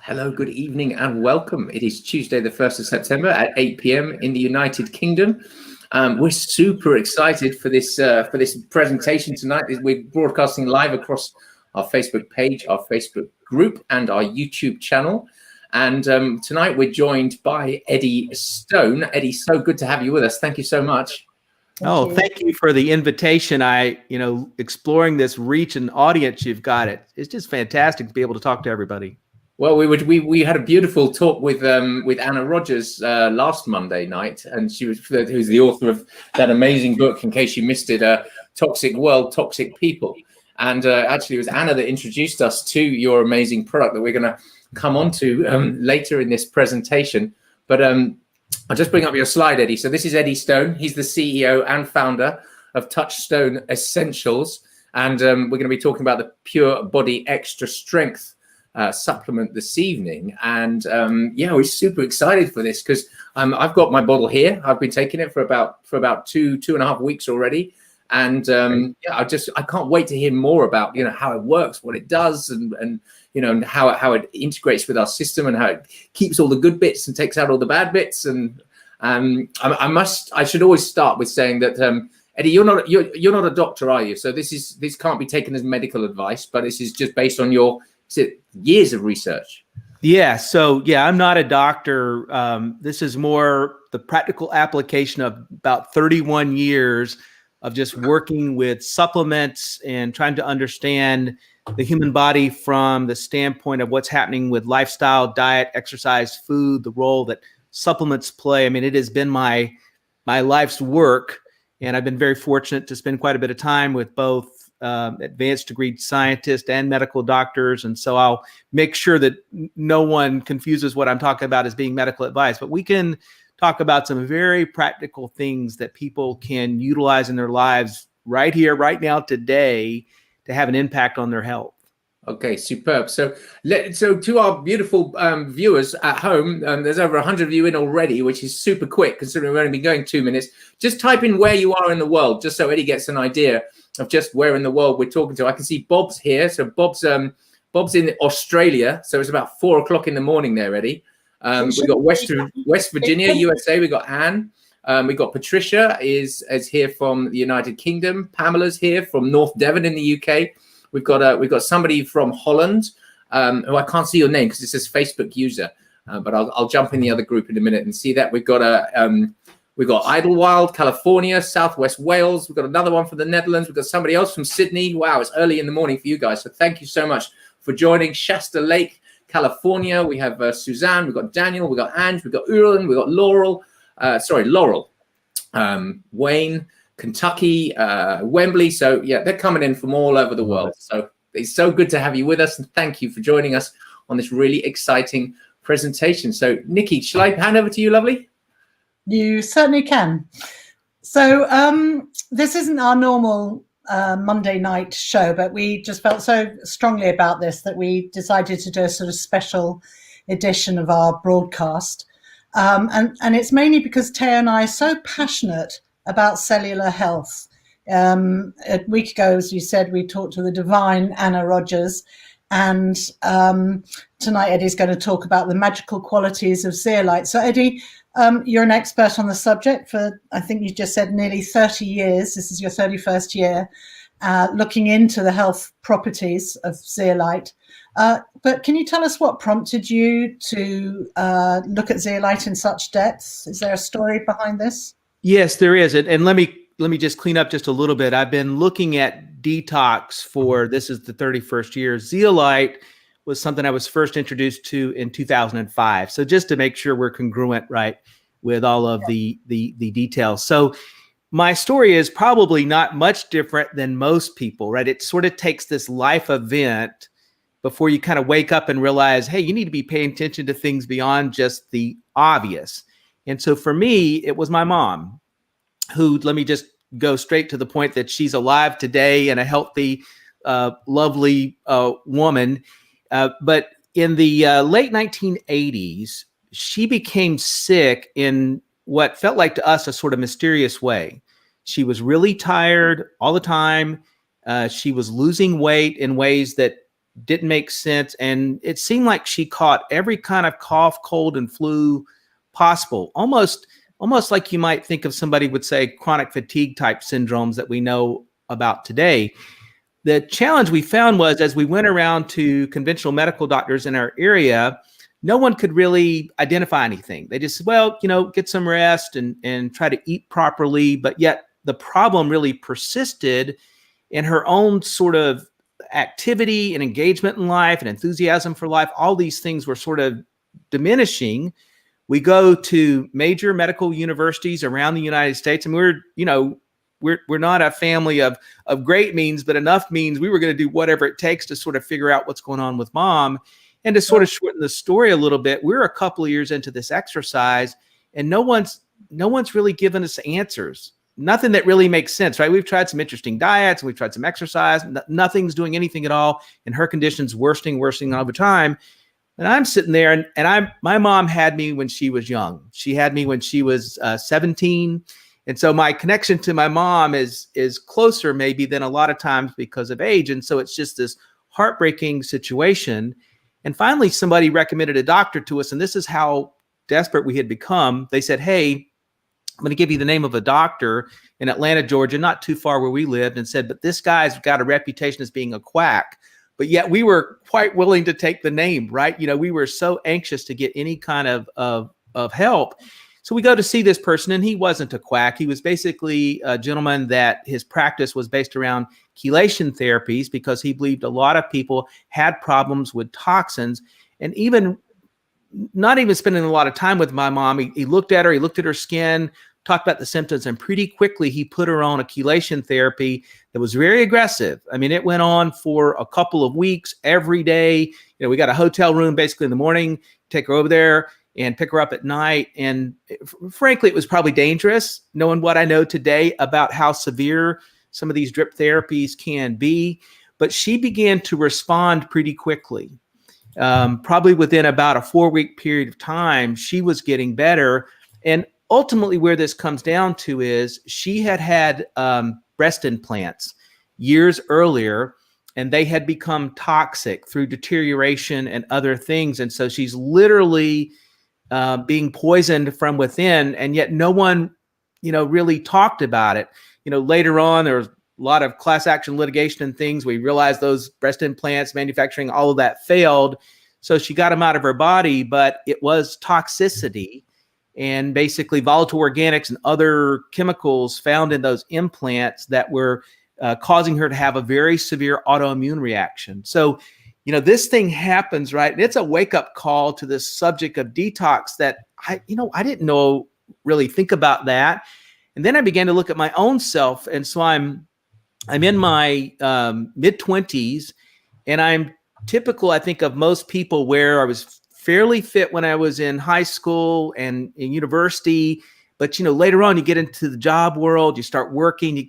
Hello, good evening and welcome. It is Tuesday, the 1st of September at 8 p.m. in the United Kingdom. We're super excited for this presentation tonight. We're broadcasting live across our Facebook page, our Facebook group, and our YouTube channel. And tonight we're joined by Eddie Stone. Eddie, so good to have you with us. Thank you so much. Thank you for the invitation. Exploring this reach and audience you've got, it's just fantastic to be able to talk to everybody. Well, we had a beautiful talk with Anna Rogers last Monday night, and who's the author of that amazing book, in case you missed it, Toxic World, Toxic People. And actually, it was Anna that introduced us to your amazing product that we're going to come on to later in this presentation. But I'll just bring up your slide, Eddie. So this is Eddie Stone. He's the CEO and founder of Touchstone Essentials, and we're going to be talking about the Pure Body Extra Strength supplement this evening. And yeah, we're super excited for this because I've got my bottle here. I've been taking it for about two and a half weeks already, and yeah, I can't wait to hear more about how it works, what it does, and how it integrates with our system, and how it keeps all the good bits and takes out all the bad bits. And I should always start with saying that Eddie, you're not a doctor, are you? So this can't be taken as medical advice, but this is just based on your years of research. Yeah. So yeah, I'm not a doctor. This is more the practical application of about 31 years of just working with supplements and trying to understand the human body from the standpoint of what's happening with lifestyle, diet, exercise, food, the role that supplements play. I mean, it has been my life's work, and I've been very fortunate to spend quite a bit of time with both advanced degree scientists and medical doctors. And so I'll make sure that no one confuses what I'm talking about as being medical advice, but we can talk about some very practical things that people can utilize in their lives right here, right now, today, to have an impact on their health. Okay, superb. So to our beautiful viewers at home, there's over 100 of you in already, which is super quick considering we've only been going 2 minutes. Just type in where you are in the world, just so Eddie gets an idea of just where in the world we're talking to. I can see Bob's here. So Bob's in Australia. So it's about 4 o'clock in the morning there, Eddie. We've got West Virginia, USA. We've got Anne. We've got Patricia is here from the United Kingdom. Pamela's here from North Devon in the UK. We've got somebody from Holland, who I can't see your name because it says Facebook user, but I'll jump in the other group in a minute and see that. We've got Idlewild, California, Southwest Wales. We've got another one from the Netherlands. We've got somebody else from Sydney. Wow, it's early in the morning for you guys, so thank you so much for joining. Shasta Lake, California. We have Suzanne. We've got Daniel. We've got Ange. We've got Uren. We've got Laurel. Wayne. Kentucky, Wembley. So yeah, they're coming in from all over the world. So it's so good to have you with us, and thank you for joining us on this really exciting presentation. So Nikki, shall I hand over to you, lovely? You certainly can. So this isn't our normal Monday night show, but we just felt so strongly about this that we decided to do a sort of special edition of our broadcast. And it's mainly because Theo and I are so passionate about cellular health. A week ago, as you said, we talked to the divine Anna Rogers, and tonight Eddie's going to talk about the magical qualities of zeolite. So Eddie, you're an expert on the subject for, I think you just said, nearly 30 years. This is your 31st year looking into the health properties of zeolite. But can you tell us what prompted you to look at zeolite in such depth? Is there a story behind this? Yes, there is. And let me just clean up just a little bit. I've been looking at detox this is the 31st year. Zeolite was something I was first introduced to in 2005. So just to make sure we're congruent, right, with all of the details. So my story is probably not much different than most people, right? It sort of takes this life event before you kind of wake up and realize, hey, you need to be paying attention to things beyond just the obvious. And so for me, it was my mom who, let me just go straight to the point that she's alive today and a healthy, lovely woman. But in the late 1980s, she became sick in what felt like to us a sort of mysterious way. She was really tired all the time. She was losing weight in ways that didn't make sense. And it seemed like she caught every kind of cough, cold, and flu possible, almost like you might think of somebody would say chronic fatigue type syndromes that we know about today. The challenge we found was, as we went around to conventional medical doctors in our area, no one could really identify anything. They just said, well, get some rest and try to eat properly. But yet the problem really persisted in her own sort of activity and engagement in life and enthusiasm for life. All these things were sort of diminishing. We go to major medical universities around the United States, and we're not a family of great means, but enough means we were going to do whatever it takes to sort of figure out what's going on with mom. And to sort of shorten the story a little bit, we're a couple of years into this exercise, and no one's really given us answers. Nothing that really makes sense, right? We've tried some interesting diets, and we've tried some exercise. Nothing's doing anything at all, and her condition's worsening over time. And I'm sitting there, and my mom had me when she was young. She had me when she was 17. And so my connection to my mom is closer maybe than a lot of times because of age. And so it's just this heartbreaking situation. And finally, somebody recommended a doctor to us, and this is how desperate we had become. They said, hey, I'm going to give you the name of a doctor in Atlanta, Georgia, not too far where we lived, and said, but this guy's got a reputation as being a quack. But yet we were quite willing to take the name, right? We were so anxious to get any kind of help. So we go to see this person, and he wasn't a quack. He was basically a gentleman that his practice was based around chelation therapies, because he believed a lot of people had problems with toxins. And even not even spending a lot of time with my mom, he looked at her, he looked at her skin, talked about the symptoms, and pretty quickly he put her on a chelation therapy that was very aggressive. I mean, it went on for a couple of weeks every day. We got a hotel room basically in the morning, take her over there and pick her up at night. And frankly, it was probably dangerous, knowing what I know today about how severe some of these drip therapies can be. But she began to respond pretty quickly. Probably within about a 4-week period of time, she was getting better. And ultimately where this comes down to is she had breast implants years earlier, and they had become toxic through deterioration and other things. And so she's literally being poisoned from within, and yet no one, really talked about it. Later on, there was a lot of class action litigation and things. We realized those breast implants, manufacturing, all of that failed. So she got them out of her body, but it was toxicity and basically volatile organics and other chemicals found in those implants that were causing her to have a very severe autoimmune reaction. So, this thing happens, right? And it's a wake-up call to this subject of detox that I didn't really think about that. And then I began to look at my own self. And so I'm in my mid-20s, and I'm typical, I think, of most people, where I was fairly fit when I was in high school and in university. But, later on, you get into the job world, you start working, you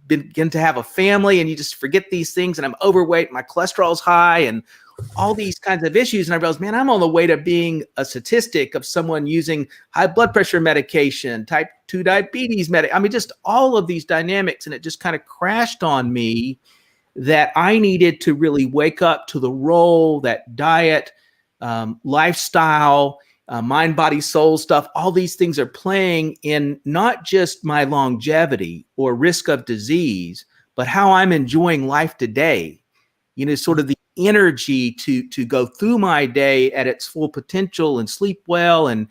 begin to have a family, and you just forget these things. And I'm overweight, my cholesterol's high, and all these kinds of issues. And I realized, man, I'm on the way to being a statistic of someone using high blood pressure medication, type 2 diabetes just all of these dynamics. And it just kind of crashed on me that I needed to really wake up to the role that diet, lifestyle, mind, body, soul stuff, all these things are playing in not just my longevity or risk of disease, but how I'm enjoying life today. Sort of the energy to go through my day at its full potential and sleep well, and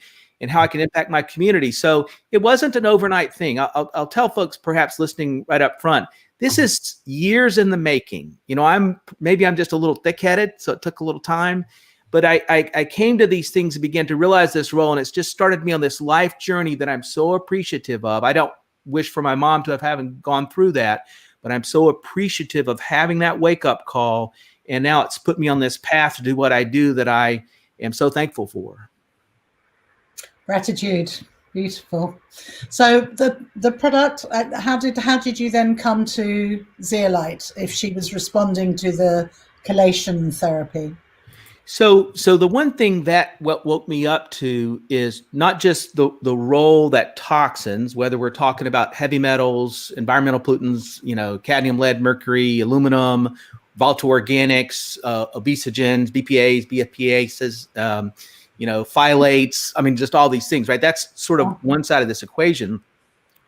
how I can impact my community. So it wasn't an overnight thing. I'll tell folks perhaps listening right up front, this is years in the making. I'm just a little thick-headed, so it took a little time. But I came to these things and began to realize this role, and it's just started me on this life journey that I'm so appreciative of. I don't wish for my mom to have gone through that, but I'm so appreciative of having that wake-up call, and now it's put me on this path to do what I do that I am so thankful for. Gratitude. Beautiful. So the product, how did you then come to Zeolite if she was responding to the chelation therapy? So the one thing that what woke me up to is not just the role that toxins, whether we're talking about heavy metals, environmental pollutants, cadmium, lead, mercury, aluminum, volatile organics, obesogens, BPAs, BFPAs, phthalates. I mean, just all these things, right? That's sort of one side of this equation.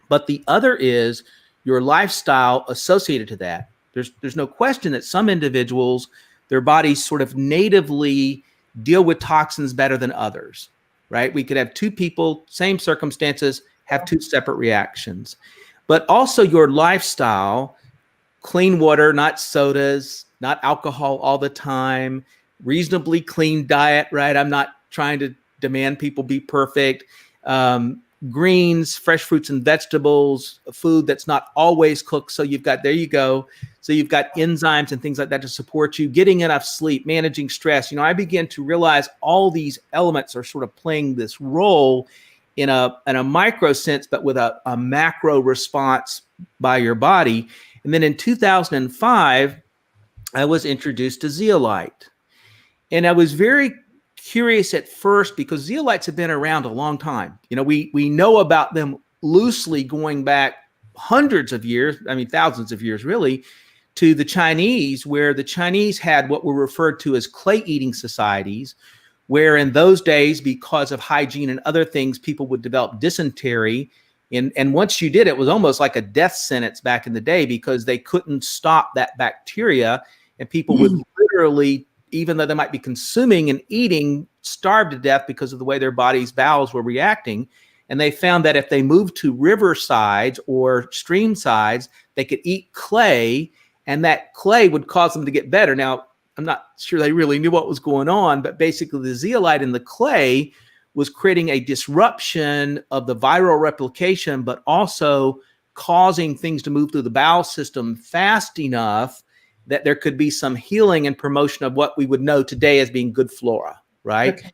But the other is your lifestyle associated to that. There's no question that some individuals, their bodies sort of natively deal with toxins better than others, right? We could have two people, same circumstances, have two separate reactions. But also your lifestyle, clean water, not sodas, not alcohol all the time, reasonably clean diet, right? I'm not trying to demand people be perfect. Greens, fresh fruits and vegetables, food that's not always cooked. So you've got, there you go. So you've got enzymes and things like that to support you, getting enough sleep, managing stress. I began to realize all these elements are sort of playing this role in a micro sense, but with a macro response by your body. And then in 2005, I was introduced to Zeolite. And I was very curious at first because zeolites have been around a long time. We know about them loosely going back hundreds of years, I mean, thousands of years really, to the Chinese, where the Chinese had what were referred to as clay-eating societies, where in those days, because of hygiene and other things, people would develop dysentery. And once you did, it was almost like a death sentence back in the day because they couldn't stop that bacteria. And people would literally, even though they might be consuming and eating, starve to death because of the way their body's bowels were reacting. And they found that if they moved to river sides or stream sides, they could eat clay, and that clay would cause them to get better. Now, I'm not sure they really knew what was going on, but basically the zeolite in the clay was creating a disruption of the viral replication, but also causing things to move through the bowel system fast enough that there could be some healing and promotion of what we would know today as being good flora, right? Okay.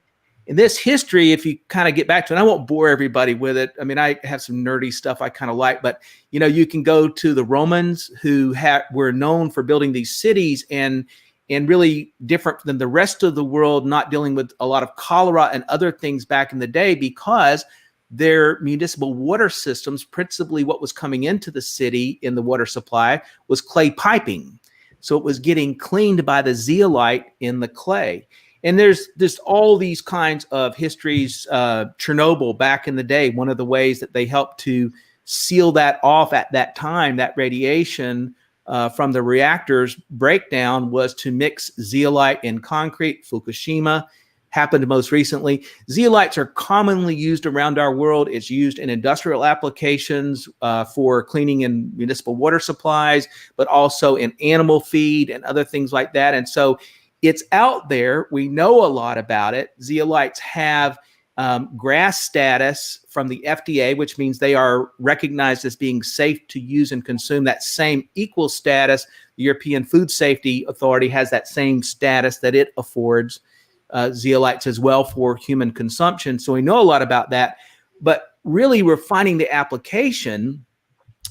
In this history, if you kind of get back to it, I won't bore everybody with it. I mean, I have some nerdy stuff I kind of like, but you can go to the Romans who were known for building these cities and really different than the rest of the world, not dealing with a lot of cholera and other things back in the day because their municipal water systems, principally what was coming into the city in the water supply, was clay piping. So it was getting cleaned by the zeolite in the clay. And there's all these kinds of histories. Chernobyl back in the day, one of the ways that they helped to seal that off at that time, that radiation from the reactors breakdown, was to mix zeolite in concrete. Fukushima happened most recently. Zeolites are commonly used around our world. It's used in industrial applications for cleaning in municipal water supplies, but also in animal feed and other things like that. And so it's out there. We know a lot about it. Zeolites have GRAS status from the FDA, which means they are recognized as being safe to use and consume. That same equal status, the European Food Safety Authority has that same status that it affords zeolites as well for human consumption. So we know a lot about that. But really, we're finding the application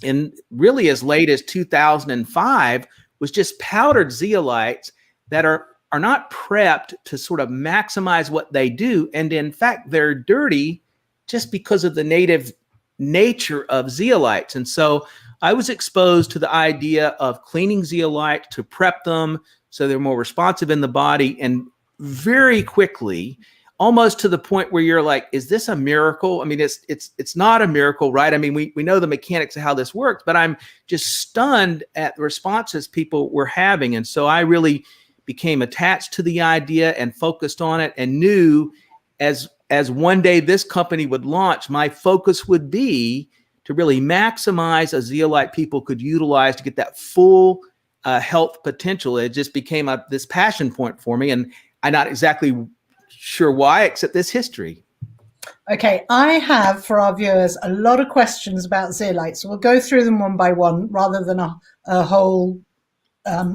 in really as late as 2005 was just powdered zeolites that are not prepped to sort of maximize what they do. And in fact, they're dirty just because of the native nature of zeolites. And so I was exposed to the idea of cleaning zeolite to prep them so they're more responsive in the body. And very quickly, almost to the point where you're like, is this a miracle? I mean, it's not a miracle, right? I mean, we know the mechanics of how this works, but I'm just stunned at the responses people were having. And so I really became attached to the idea and focused on it, and knew as one day this company would launch, my focus would be to really maximize a zeolite people could utilize to get that full health potential. It just became this passion point for me, and I'm not exactly sure why, except this history. Okay, I have for our viewers a lot of questions about zeolite, so we'll go through them one by one rather than a whole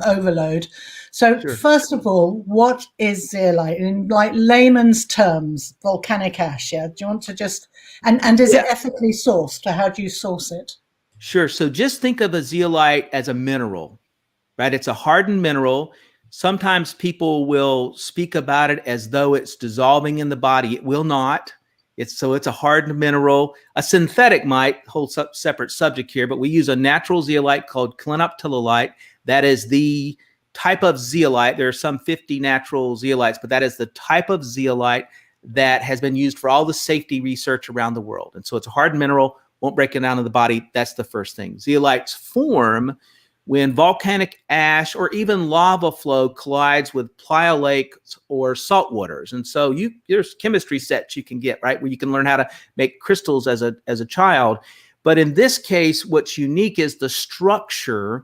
overload. So Sure. First of all, what is zeolite in like layman's terms? Volcanic ash, yeah? Do you want to just and is it ethically sourced? Or how do you source it? Sure. So just think of a zeolite as a mineral, right? It's a hardened mineral. Sometimes people will speak about it as though it's dissolving in the body. It will not. It's a hardened mineral. A synthetic might hold separate subject here, but we use a natural zeolite called clinoptilolite. That is the type of zeolite. There are some 50 natural zeolites, but that is the type of zeolite that has been used for all the safety research around the world. And so it's a hard mineral, won't break it down in the body. That's the first thing. Zeolites form when volcanic ash or even lava flow collides with playa lakes or salt waters. And so there's chemistry sets you can get, right, where you can learn how to make crystals as a child. But in this case, what's unique is the structure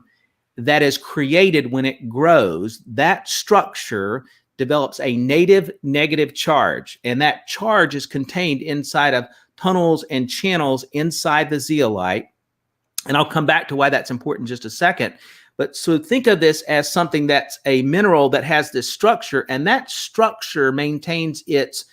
that is created when it grows. That structure develops a native negative charge, and that charge is contained inside of tunnels and channels inside the zeolite. And I'll come back to why that's important in just a second. But so think of this as something that's a mineral that has this structure, and that structure maintains its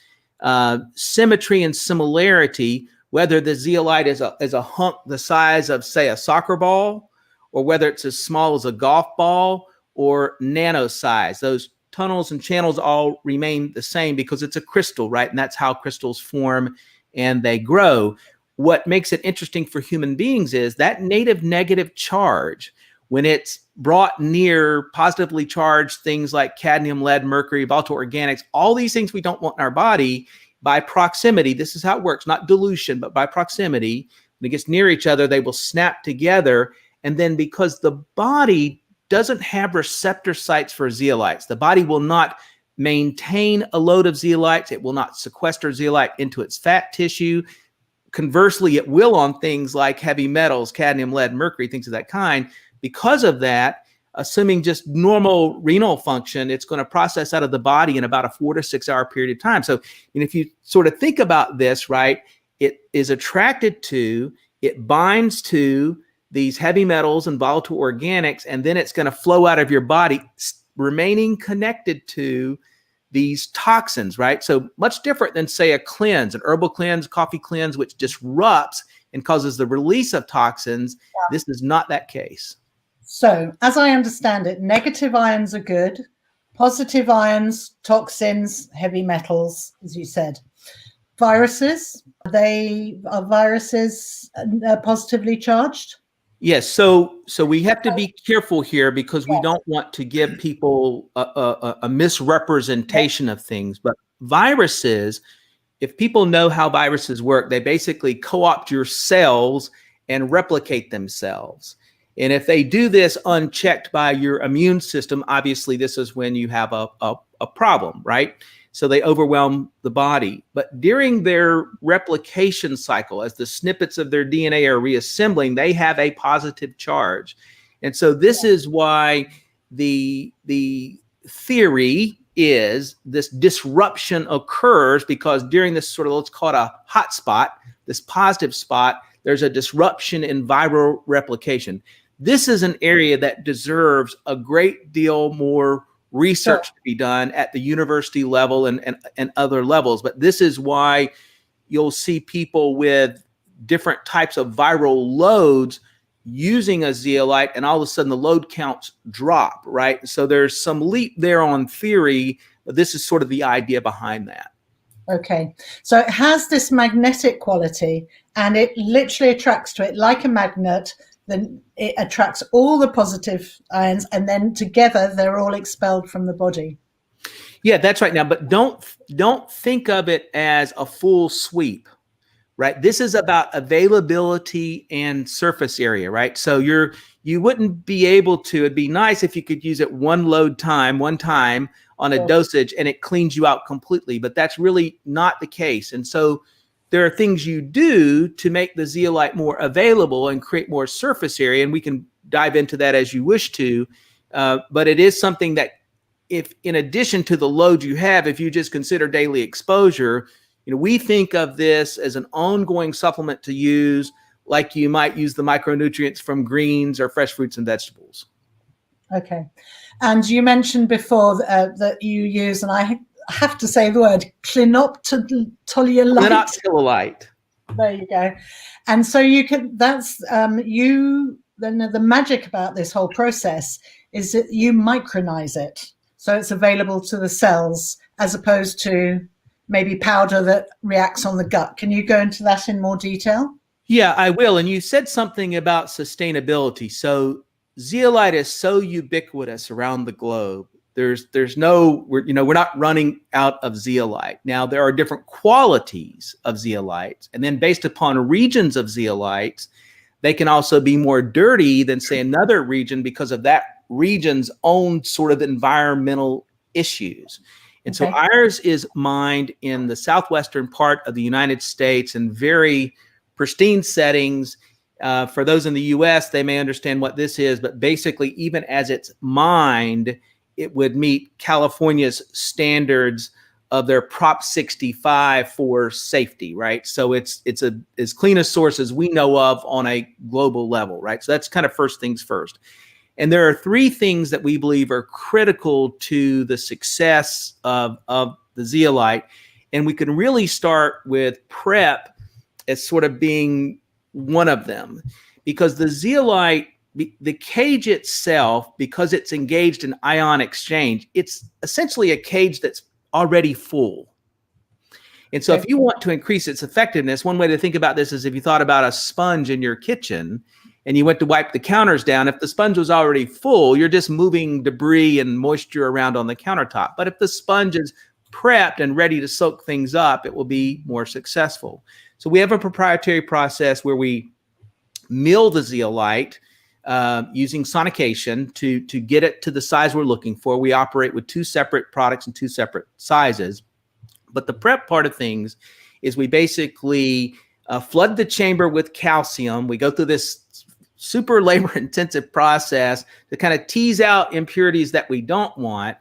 symmetry and similarity, whether the zeolite is a hunk the size of, say, a soccer ball, or whether it's as small as a golf ball or nano size. Those tunnels and channels all remain the same because it's a crystal, right? And that's how crystals form and they grow. What makes it interesting for human beings is that native negative charge, when it's brought near positively charged things like cadmium, lead, mercury, volatile organics, all these things we don't want in our body, by proximity, this is how it works, not dilution, but by proximity, when it gets near each other, they will snap together. And then because the body doesn't have receptor sites for zeolites, the body will not maintain a load of zeolites. It will not sequester zeolite into its fat tissue. Conversely, it will on things like heavy metals, cadmium, lead, mercury, things of that kind. Because of that, assuming just normal renal function, it's going to process out of the body in about a 4 to 6 hour period of time. So, and if you sort of think about this, right, it is attracted to, it binds to these heavy metals and volatile organics, and then it's going to flow out of your body, remaining connected to these toxins, right? So much different than, say, a cleanse, an herbal cleanse, coffee cleanse, which disrupts and causes the release of toxins. Yeah. This is not that case. So, as I understand it, negative ions are good, positive ions, toxins, heavy metals, as you said. Viruses, are viruses positively charged? Yes, so we have to be careful here because we don't want to give people a misrepresentation of things. But viruses, if people know how viruses work, they basically co-opt your cells and replicate themselves. And if they do this unchecked by your immune system, obviously this is when you have a problem, right? So they overwhelm the body. But during their replication cycle, as the snippets of their DNA are reassembling, they have a positive charge. And so this is why the theory is this disruption occurs, because during this sort of, let's call it a hot spot, this positive spot, there's a disruption in viral replication. This is an area that deserves a great deal more research to be done at the university level and other levels. But this is why you'll see people with different types of viral loads using a zeolite, and all of a sudden the load counts drop, right? So there's some leap there on theory, but this is sort of the idea behind that. Okay, so it has this magnetic quality, and it literally attracts to it like a magnet. Then it attracts all the positive ions, and then together they're all expelled from the body. Yeah, that's right. Now, but don't think of it as a full sweep, right? This is about availability and surface area, right? So you wouldn't be able to, it'd be nice if you could use it one time on a dosage and it cleans you out completely, but that's really not the case. And so there are things you do to make the zeolite more available and create more surface area, and we can dive into that as you wish to. But it is something that, if in addition to the load you have, if you just consider daily exposure, we think of this as an ongoing supplement to use, like you might use the micronutrients from greens or fresh fruits and vegetables. Okay, and you mentioned before that you use, and I have to say the word, clinoptilolite. There you go. And so you can, that's the magic about this whole process is that you micronize it. So it's available to the cells as opposed to maybe powder that reacts on the gut. Can you go into that in more detail? Yeah, I will. And you said something about sustainability. So zeolite is so ubiquitous around the globe. There's no, we're not running out of zeolite. Now, there are different qualities of zeolites, and then based upon regions of zeolites, they can also be more dirty than, say, another region because of that region's own sort of environmental issues. And so ours is mined in the southwestern part of the United States in very pristine settings. For those in the US, they may understand what this is, but basically, even as it's mined, it would meet California's standards of their Prop 65 for safety, right? So it's as clean a source as we know of on a global level, right? So that's kind of first things first. And there are three things that we believe are critical to the success of the zeolite. And we can really start with prep as sort of being one of them, because the zeolite, the cage itself, because it's engaged in ion exchange, it's essentially a cage that's already full. And so if you want to increase its effectiveness, one way to think about this is if you thought about a sponge in your kitchen and you went to wipe the counters down, if the sponge was already full, you're just moving debris and moisture around on the countertop. But if the sponge is prepped and ready to soak things up, it will be more successful. So we have a proprietary process where we mill the zeolite using sonication to get it to the size we're looking for. We operate with two separate products and two separate sizes. But the prep part of things is we basically flood the chamber with calcium. We go through this super labor-intensive process to kind of tease out impurities that we don't want.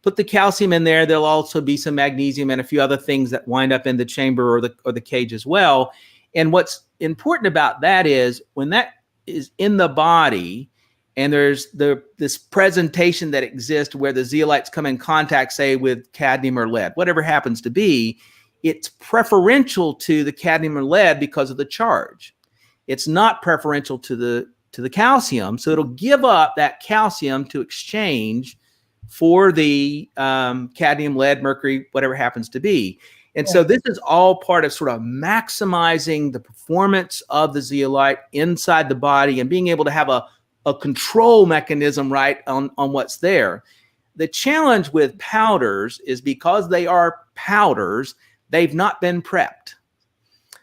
Put the calcium in there. There'll also be some magnesium and a few other things that wind up in the chamber or the cage as well. And what's important about that is when that is in the body and there's this presentation that exists where the zeolites come in contact, say, with cadmium or lead, whatever happens to be, it's preferential to the cadmium or lead because of the charge. It's not preferential to the calcium. So it'll give up that calcium to exchange for the cadmium, lead, mercury, whatever happens to be. And so this is all part of sort of maximizing the performance of the zeolite inside the body and being able to have a control mechanism, right, on what's there. The challenge with powders is because they are powders, they've not been prepped.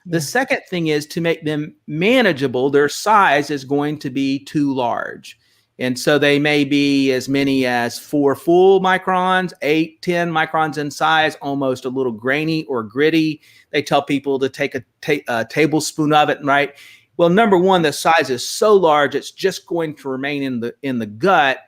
The second thing is to make them manageable, their size is going to be too large. And so they may be as many as 4 full microns, 8, 10 microns in size, almost a little grainy or gritty. They tell people to take a tablespoon of it, right? Well, number one, the size is so large, it's just going to remain in the gut.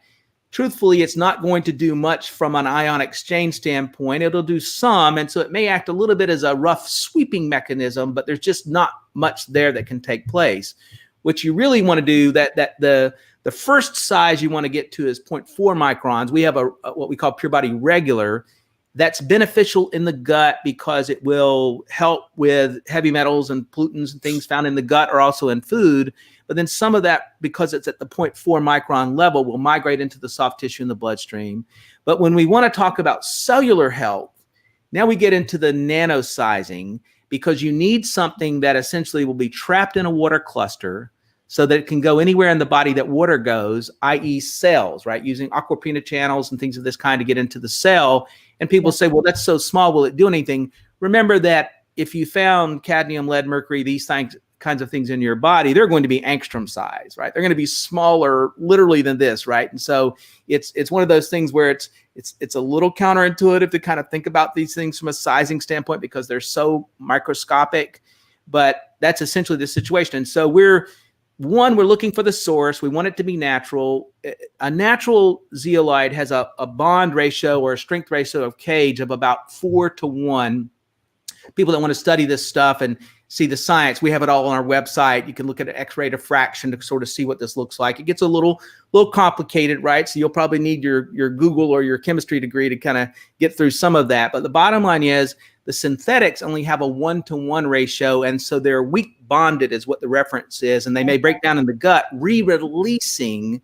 Truthfully, it's not going to do much from an ion exchange standpoint. It'll do some, and so it may act a little bit as a rough sweeping mechanism, but there's just not much there that can take place. What you really want to do, the first size you want to get to is 0.4 microns. We have a what we call pure body regular. That's beneficial in the gut because it will help with heavy metals and pollutants and things found in the gut or also in food. But then some of that, because it's at the 0.4 micron level, will migrate into the soft tissue in the bloodstream. But when we want to talk about cellular health, now we get into the nano sizing, because you need something that essentially will be trapped in a water cluster so that it can go anywhere in the body that water goes, i.e. cells, right? Using aquaporina channels and things of this kind to get into the cell. And people say, well, that's so small, will it do anything? Remember that if you found cadmium, lead, mercury, these kinds of things in your body, they're going to be angstrom size, right? They're going to be smaller literally than this, right? And so it's one of those things where it's a little counterintuitive to kind of think about these things from a sizing standpoint because they're so microscopic, but that's essentially the situation. And so we're looking for the source. We want it to be natural. A natural zeolite has a bond ratio or a strength ratio of cage of about 4:1. People that want to study this stuff and see the science, we have it all on our website. You can look at an X-ray diffraction to sort of see what this looks like. It gets a little complicated, right? So you'll probably need your Google or your chemistry degree to kind of get through some of that. But the bottom line is the synthetics only have a 1:1 ratio, and so they're weak bonded is what the reference is, and they may break down in the gut, re-releasing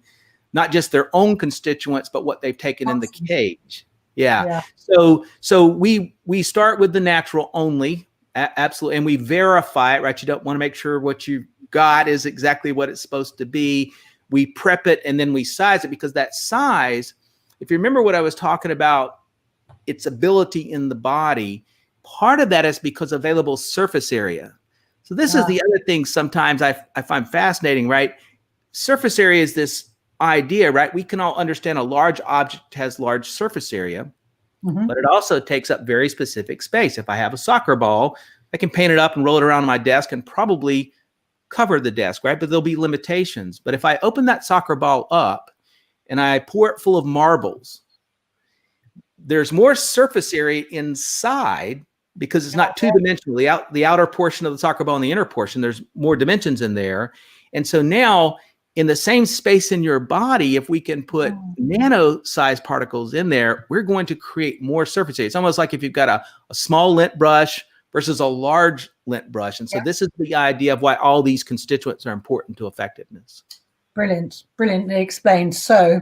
not just their own constituents, but what they've taken in the cage. Yeah. So we start with the natural only, absolutely, and we verify it, right? You don't want to make sure what you got is exactly what it's supposed to be. we prep it, and then we size it, because that size, if you remember what I was talking about, its ability in the body, part of that is because available surface area. So this is the other thing sometimes I find fascinating, right? Surface area is this idea, right? We can all understand a large object has large surface area, but it also takes up very specific space. If I have a soccer ball, I can paint it up and roll it around on my desk and probably cover the desk, right? But there'll be limitations. But if I open that soccer ball up and I pour it full of marbles, there's more surface area inside because it's not two-dimensional. The outer portion of the soccer ball and the inner portion, there's more dimensions in there. And so now in the same space in your body, if we can put nano-sized particles in there, we're going to create more surface area. It's almost like if you've got a small lint brush versus a large lint brush. And so this is the idea of why all these constituents are important to effectiveness. Brilliant, brilliantly explained. So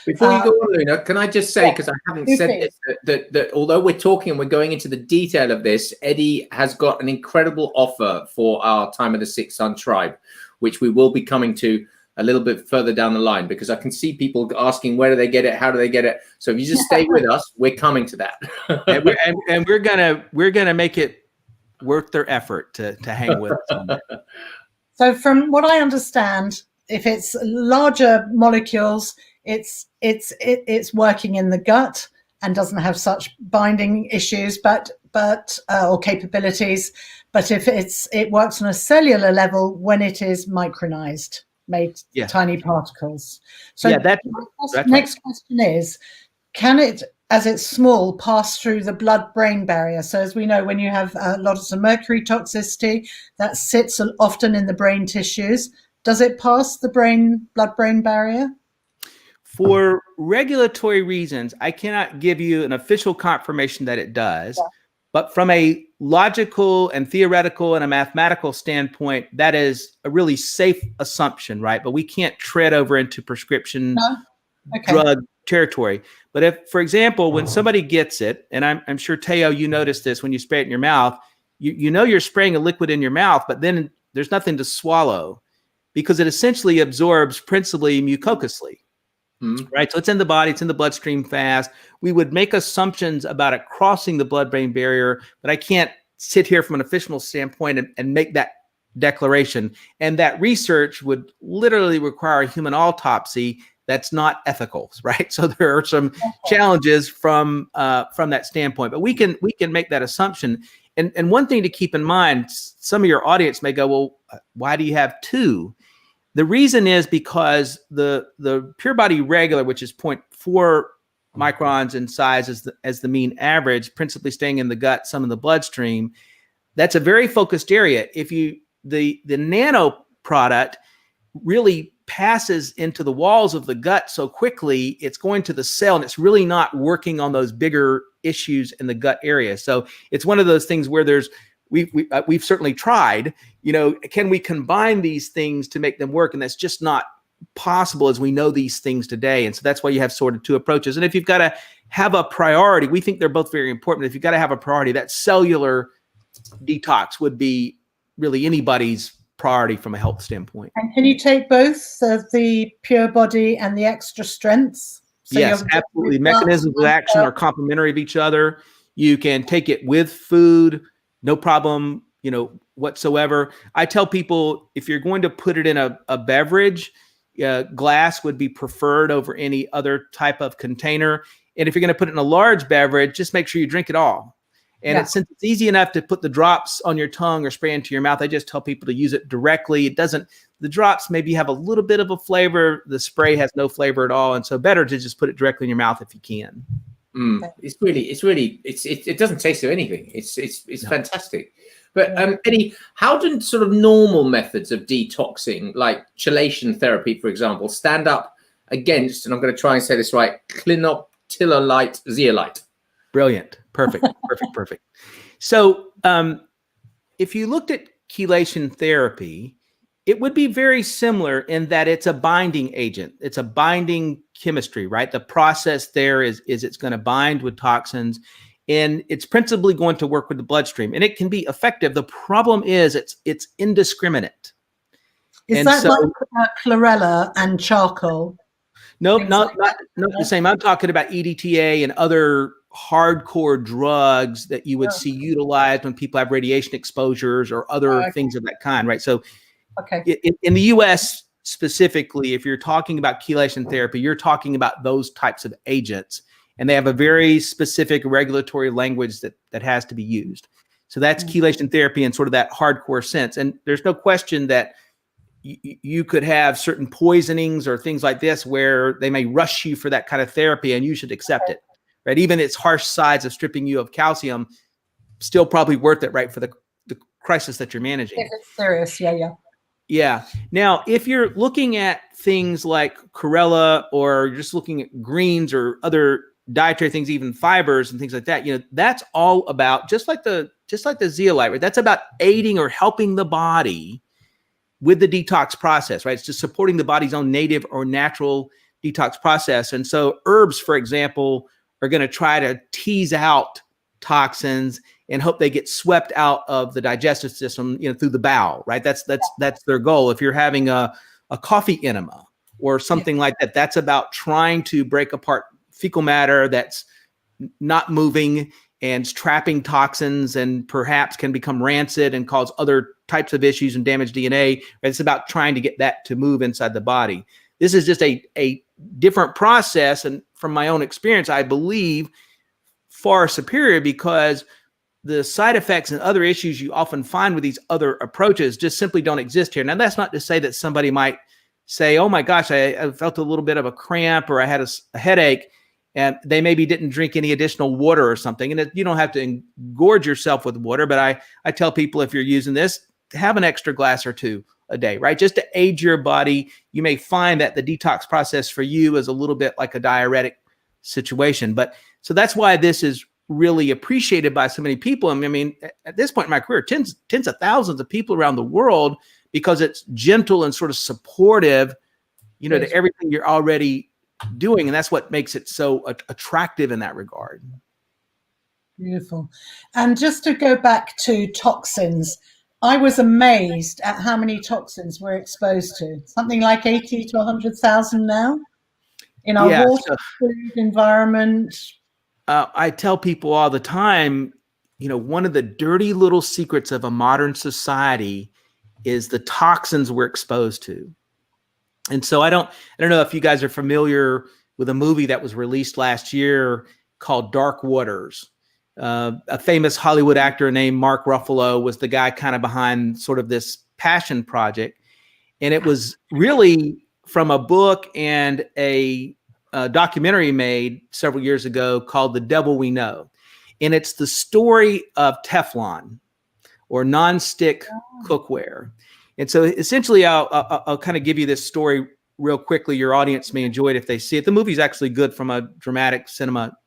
before you go on, Luna, can I just say, because I haven't said this, that although we're talking and we're going into the detail of this, Eddie has got an incredible offer for our Time of the Sixth Sun Tribe, which we will be coming to a little bit further down the line, because I can see people asking, where do they get it? How do they get it? So if you just stay with us, we're coming to that. and we're gonna make it worth their effort to hang with us. So from what I understand, if it's larger molecules, it's working in the gut and doesn't have such binding issues, but or capabilities. But if it works on a cellular level when it is micronized, made tiny particles. So that's next question is, can it, as it's small, pass through the blood-brain barrier? So as we know, when you have lots of mercury toxicity, that sits often in the brain tissues. Does it pass the blood-brain barrier? For regulatory reasons, I cannot give you an official confirmation that it does. But from a logical and theoretical and a mathematical standpoint, that is a really safe assumption, right? But we can't tread over into prescription drug territory. But if, for example, when somebody gets it, and I'm sure, Theo, you noticed this when you spray it in your mouth, you know you're spraying a liquid in your mouth, but then there's nothing to swallow because it essentially absorbs principally mucously. Right. So it's in the body, it's in the bloodstream fast. We would make assumptions about it crossing the blood-brain barrier, but I can't sit here from an official standpoint and make that declaration. And that research would literally require a human autopsy. That's not ethical, right? So there are some challenges from that standpoint, but we can make that assumption. And one thing to keep in mind, some of your audience may go, well, why do you have two? The reason is because the pure body regular, which is 0.4 microns in size as the mean average, principally staying in the gut, some in the bloodstream, that's a very focused area. If the nano product really passes into the walls of the gut so quickly, it's going to the cell and it's really not working on those bigger issues in the gut area. So it's one of those things where we've certainly tried, can we combine these things to make them work? And that's just not possible as we know these things today. And so that's why you have sort of two approaches. And if you've got to have a priority, we think they're both very important. If you've got to have a priority, that cellular detox would be really anybody's priority from a health standpoint. And can you take both the pure body and the extra strengths? So yes, absolutely. Mechanisms of action are complementary of each other. You can take it with food, no problem, whatsoever. I tell people, if you're going to put it in a beverage, glass would be preferred over any other type of container. And if you're going to put it in a large beverage, just make sure you drink it all. And since it's easy enough to put the drops on your tongue or spray into your mouth, I just tell people to use it directly. The drops maybe have a little bit of a flavor. The spray has no flavor at all. And so better to just put it directly in your mouth if you can. It doesn't taste of anything. It's fantastic. But Eddie, how do sort of normal methods of detoxing, like chelation therapy, for example, stand up against, and I'm going to try and say this right, clinoptilolite zeolite? Brilliant. Perfect. So if you looked at chelation therapy, it would be very similar in that it's a binding agent. It's a binding chemistry, right? The process there is it's going to bind with toxins, and it's principally going to work with the bloodstream, and it can be effective. The problem is it's indiscriminate. Is And that so, like chlorella and charcoal? nope, Things not like not that? not the same. I'm talking about EDTA and other hardcore drugs that you would Oh, see utilized when people have radiation exposures or other okay. things of that kind, right? So Okay. in the US specifically, if you're talking about chelation therapy, you're talking about those types of agents, and they have a very specific regulatory language that has to be used. So that's chelation therapy in sort of that hardcore sense. And there's no question that you could have certain poisonings or things like this where they may rush you for that kind of therapy, and you should accept it, right? Even its harsh sides of stripping you of calcium, still probably worth it, right, for the crisis that you're managing. If it's serious, yeah. Yeah. Now, if you're looking at things like chlorella, or you're just looking at greens or other dietary things, even fibers and things like that, that's all about just like the zeolite, right? That's about aiding or helping the body with the detox process, right? It's just supporting the body's own native or natural detox process. And so herbs, for example, are going to try to tease out toxins and hope they get swept out of the digestive system, through the bowel, right? That's their goal. If you're having a coffee enema or something like that, that's about trying to break apart fecal matter that's not moving and trapping toxins, and perhaps can become rancid and cause other types of issues and damage DNA. It's about trying to get that to move inside the body. This is just a different process, and from my own experience, I believe far superior, because the side effects and other issues you often find with these other approaches just simply don't exist here. Now, that's not to say that somebody might say, oh my gosh, I felt a little bit of a cramp, or I had a headache, and they maybe didn't drink any additional water or something. And you don't have to engorge yourself with water, but I tell people, if you're using this, have an extra glass or two a day, right? Just to aid your body. You may find that the detox process for you is a little bit like a diuretic situation. But so that's why this is really appreciated by so many people. I mean, at this point in my career, tens of thousands of people around the world, because it's gentle and sort of supportive, to everything you're already doing. And that's what makes it so attractive in that regard. Beautiful. And just to go back to toxins, I was amazed at how many toxins we're exposed to. Something like 80 to 100,000 now in our water, food, environment. I tell people all the time, one of the dirty little secrets of a modern society is the toxins we're exposed to. And so I don't know if you guys are familiar with a movie that was released last year called Dark Waters. A famous Hollywood actor named Mark Ruffalo was the guy kind of behind sort of this passion project. And it was really from a book and a documentary made several years ago called The Devil We Know. And it's the story of Teflon, or nonstick cookware. And so essentially, I'll kind of give you this story real quickly. Your audience may enjoy it if they see it. The movie's actually good from a dramatic cinema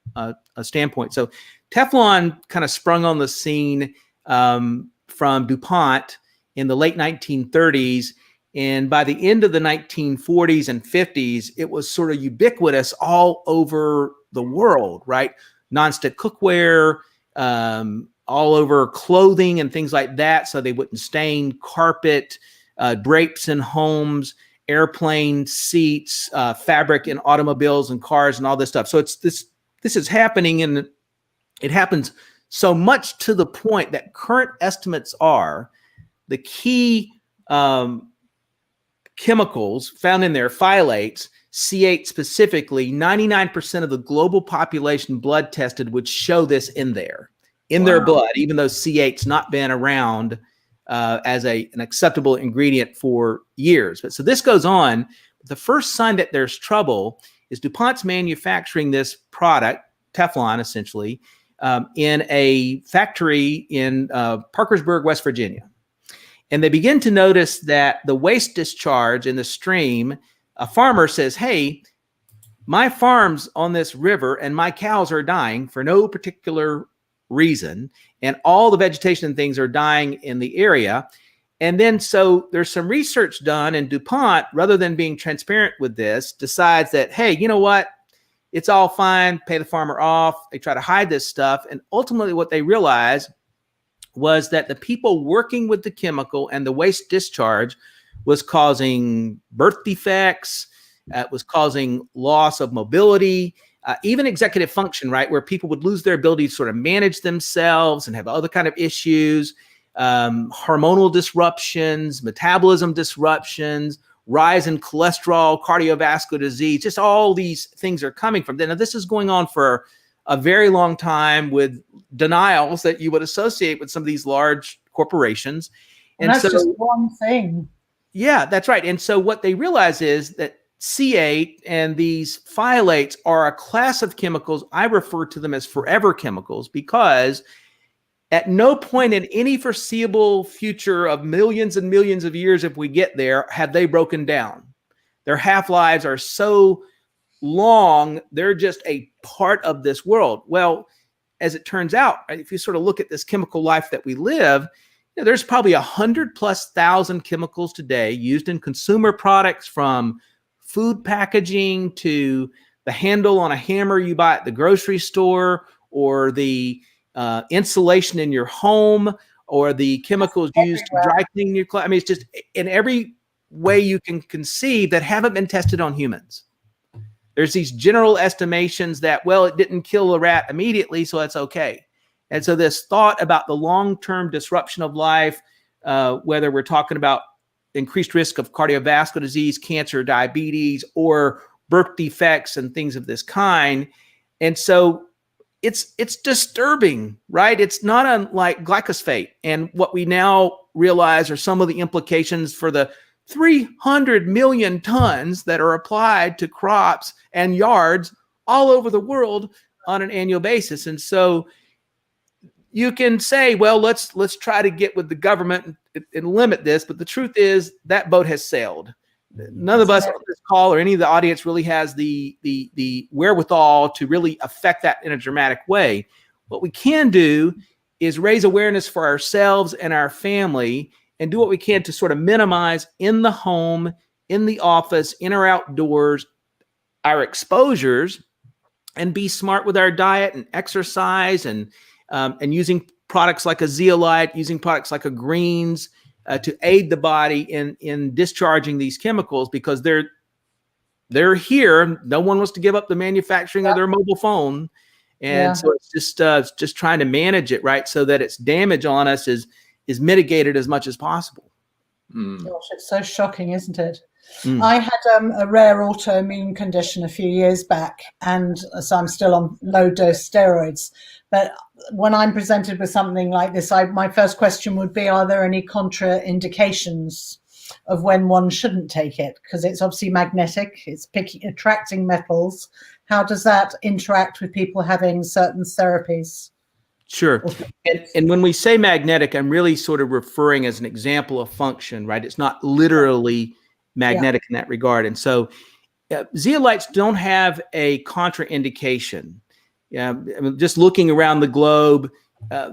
standpoint. So Teflon kind of sprung on the scene from DuPont in the late 1930s. And by the end of the 1940s and 50s, it was sort of ubiquitous all over the world, right? Nonstick cookware, all over clothing and things like that, so they wouldn't stain carpet, drapes in homes, airplane seats, fabric in automobiles and cars, and all this stuff. So this is happening, and it happens so much to the point that current estimates are the key chemicals found in there, phthalates, C8 specifically, 99% of the global population blood tested would show this in their blood, even though C8's not been around as an acceptable ingredient for years. But so this goes on. The first sign that there's trouble is DuPont's manufacturing this product, Teflon, essentially, in a factory in Parkersburg, West Virginia. And they begin to notice that the waste discharge in the stream, a farmer says, hey, my farm's on this river and my cows are dying for no particular reason, and all the vegetation and things are dying in the area. And then so there's some research done, and DuPont, rather than being transparent with this, decides that, hey, you know what? It's all fine, pay the farmer off. They try to hide this stuff. And ultimately what they realized was that the people working with the chemical and the waste discharge was causing birth defects, was causing loss of mobility, even executive function, right? Where people would lose their ability to sort of manage themselves and have other kind of issues, hormonal disruptions, metabolism disruptions, rise in cholesterol, cardiovascular disease, just all these things are coming from that. Now, this is going on for a very long time with denials that you would associate with some of these large corporations. And that's just one thing. Yeah, that's right. And so what they realize is that C8 and these phthalates are a class of chemicals. I refer to them as forever chemicals because at no point in any foreseeable future of millions and millions of years, if we get there, have they broken down. Their half-lives are so long, they're just a part of this world. Well, as it turns out, if you sort of look at this chemical life that we live, there's probably 100,000+ chemicals today used in consumer products, from food packaging to the handle on a hammer you buy at the grocery store, or the insulation in your home, or the chemicals used to dry clean your clothes. I mean, it's just in every way you can conceive that haven't been tested on humans. There's these general estimations that, well, it didn't kill a rat immediately, so that's okay. And so this thought about the long-term disruption of life, whether we're talking about increased risk of cardiovascular disease, cancer, diabetes, or birth defects and things of this kind. And so it's disturbing, right? It's not unlike glyphosate. And what we now realize are some of the implications for the 300 million tons that are applied to crops and yards all over the world on an annual basis. And so you can say, well, let's try to get with the government and limit this. But the truth is that boat has sailed. None of us on this call or any of the audience really has the wherewithal to really affect that in a dramatic way. What we can do is raise awareness for ourselves and our family, and do what we can to sort of minimize in the home, in the office, in our outdoors, our exposures, and be smart with our diet and exercise, and using products like a Zeolite, using products like a greens to aid the body in discharging these chemicals, because they're here. No one wants to give up the manufacturing of their mobile phone. And so it's just trying to manage it, right, so that its damage on us is mitigated as much as possible. Gosh, it's so shocking, isn't it? I had a rare autoimmune condition a few years back, and so I'm still on low-dose steroids. But when I'm presented with something like this, my first question would be, are there any contraindications of when one shouldn't take it? Because it's obviously magnetic, it's attracting metals. How does that interact with people having certain therapies? Sure. And when we say magnetic, I'm really sort of referring as an example of function, right? It's not literally magnetic in that regard. And so zeolites don't have a contraindication. I mean, just looking around the globe,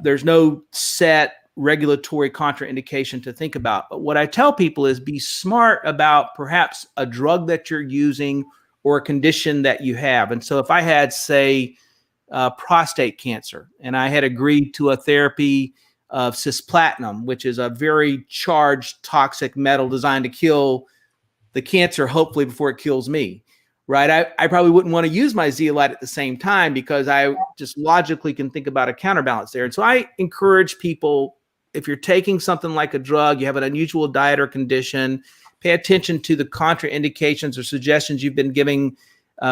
there's no set regulatory contraindication to think about. But what I tell people is be smart about perhaps a drug that you're using or a condition that you have. And so if I had, say, prostate cancer, and I had agreed to a therapy of cisplatinum, which is a very charged toxic metal designed to kill the cancer, hopefully before it kills me, right? I probably wouldn't want to use my Zeolite at the same time, because I just logically can think about a counterbalance there. And so I encourage people, if you're taking something like a drug, you have an unusual diet or condition, pay attention to the contraindications or suggestions you've been giving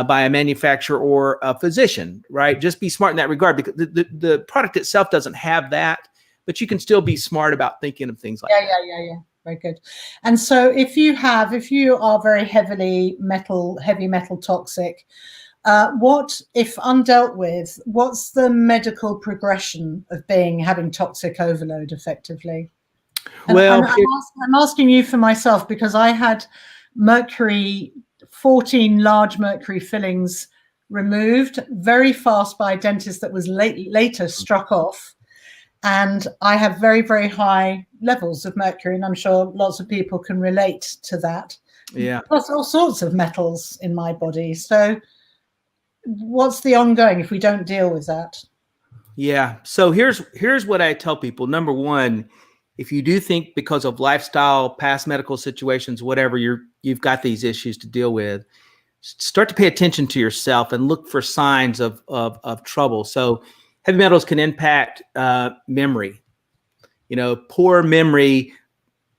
by a manufacturer or a physician, right? Just be smart in that regard, because the product itself doesn't have that, but you can still be smart about thinking of things like that. Yeah. Very good. And so if you are very heavy metal toxic, what, if undealt with, what's the medical progression of having toxic overload effectively? And Well, I'm asking you for myself, because I had 14 large mercury fillings removed very fast by a dentist that was later struck off. And I have very, very high levels of mercury, and I'm sure lots of people can relate to that. Yeah. Plus all sorts of metals in my body. So what's the ongoing if we don't deal with that? Yeah. So here's what I tell people. Number one if you do think because of lifestyle, past medical situations, whatever, you've got these issues to deal with, start to pay attention to yourself and look for signs of trouble. So heavy metals can impact memory. Poor memory,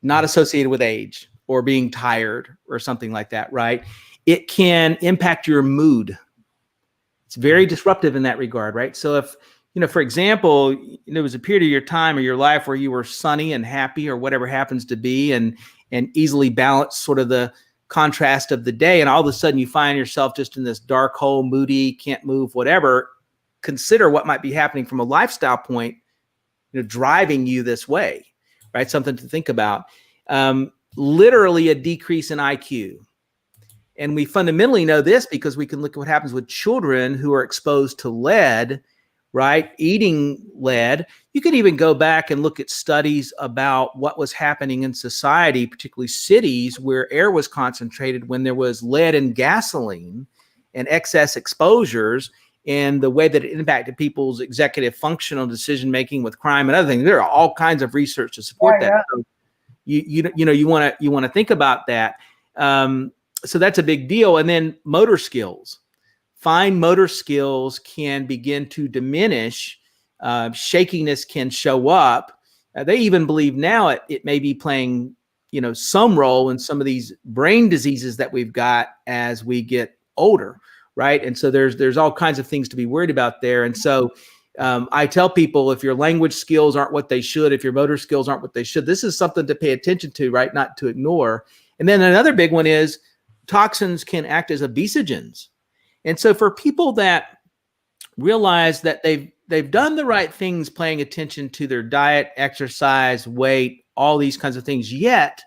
not associated with age or being tired or something like that, right? It can impact your mood. It's very disruptive in that regard, right? So if, for example, there was a period of your time or your life where you were sunny and happy or whatever happens to be, and easily balance sort of the contrast of the day, and all of a sudden you find yourself just in this dark hole, moody, can't move, whatever, consider what might be happening from a lifestyle point, driving you this way, right? Something to think about. Literally a decrease in IQ. And we fundamentally know this because we can look at what happens with children who are exposed to lead, right? Eating lead. You could even go back and look at studies about what was happening in society, particularly cities where air was concentrated when there was lead in gasoline and excess exposures, and the way that it impacted people's executive functional decision-making with crime and other things. There are all kinds of research to support that. So you want to think about that. So that's a big deal. And then motor skills. Fine motor skills can begin to diminish. Shakiness can show up. They even believe now it may be playing, some role in some of these brain diseases that we've got as we get older, right? And so there's all kinds of things to be worried about there. And so I tell people, if your language skills aren't what they should, if your motor skills aren't what they should, this is something to pay attention to, right? Not to ignore. And then another big one is toxins can act as obesogens. And so for people that realize that they've done the right things, paying attention to their diet, exercise, weight, all these kinds of things, yet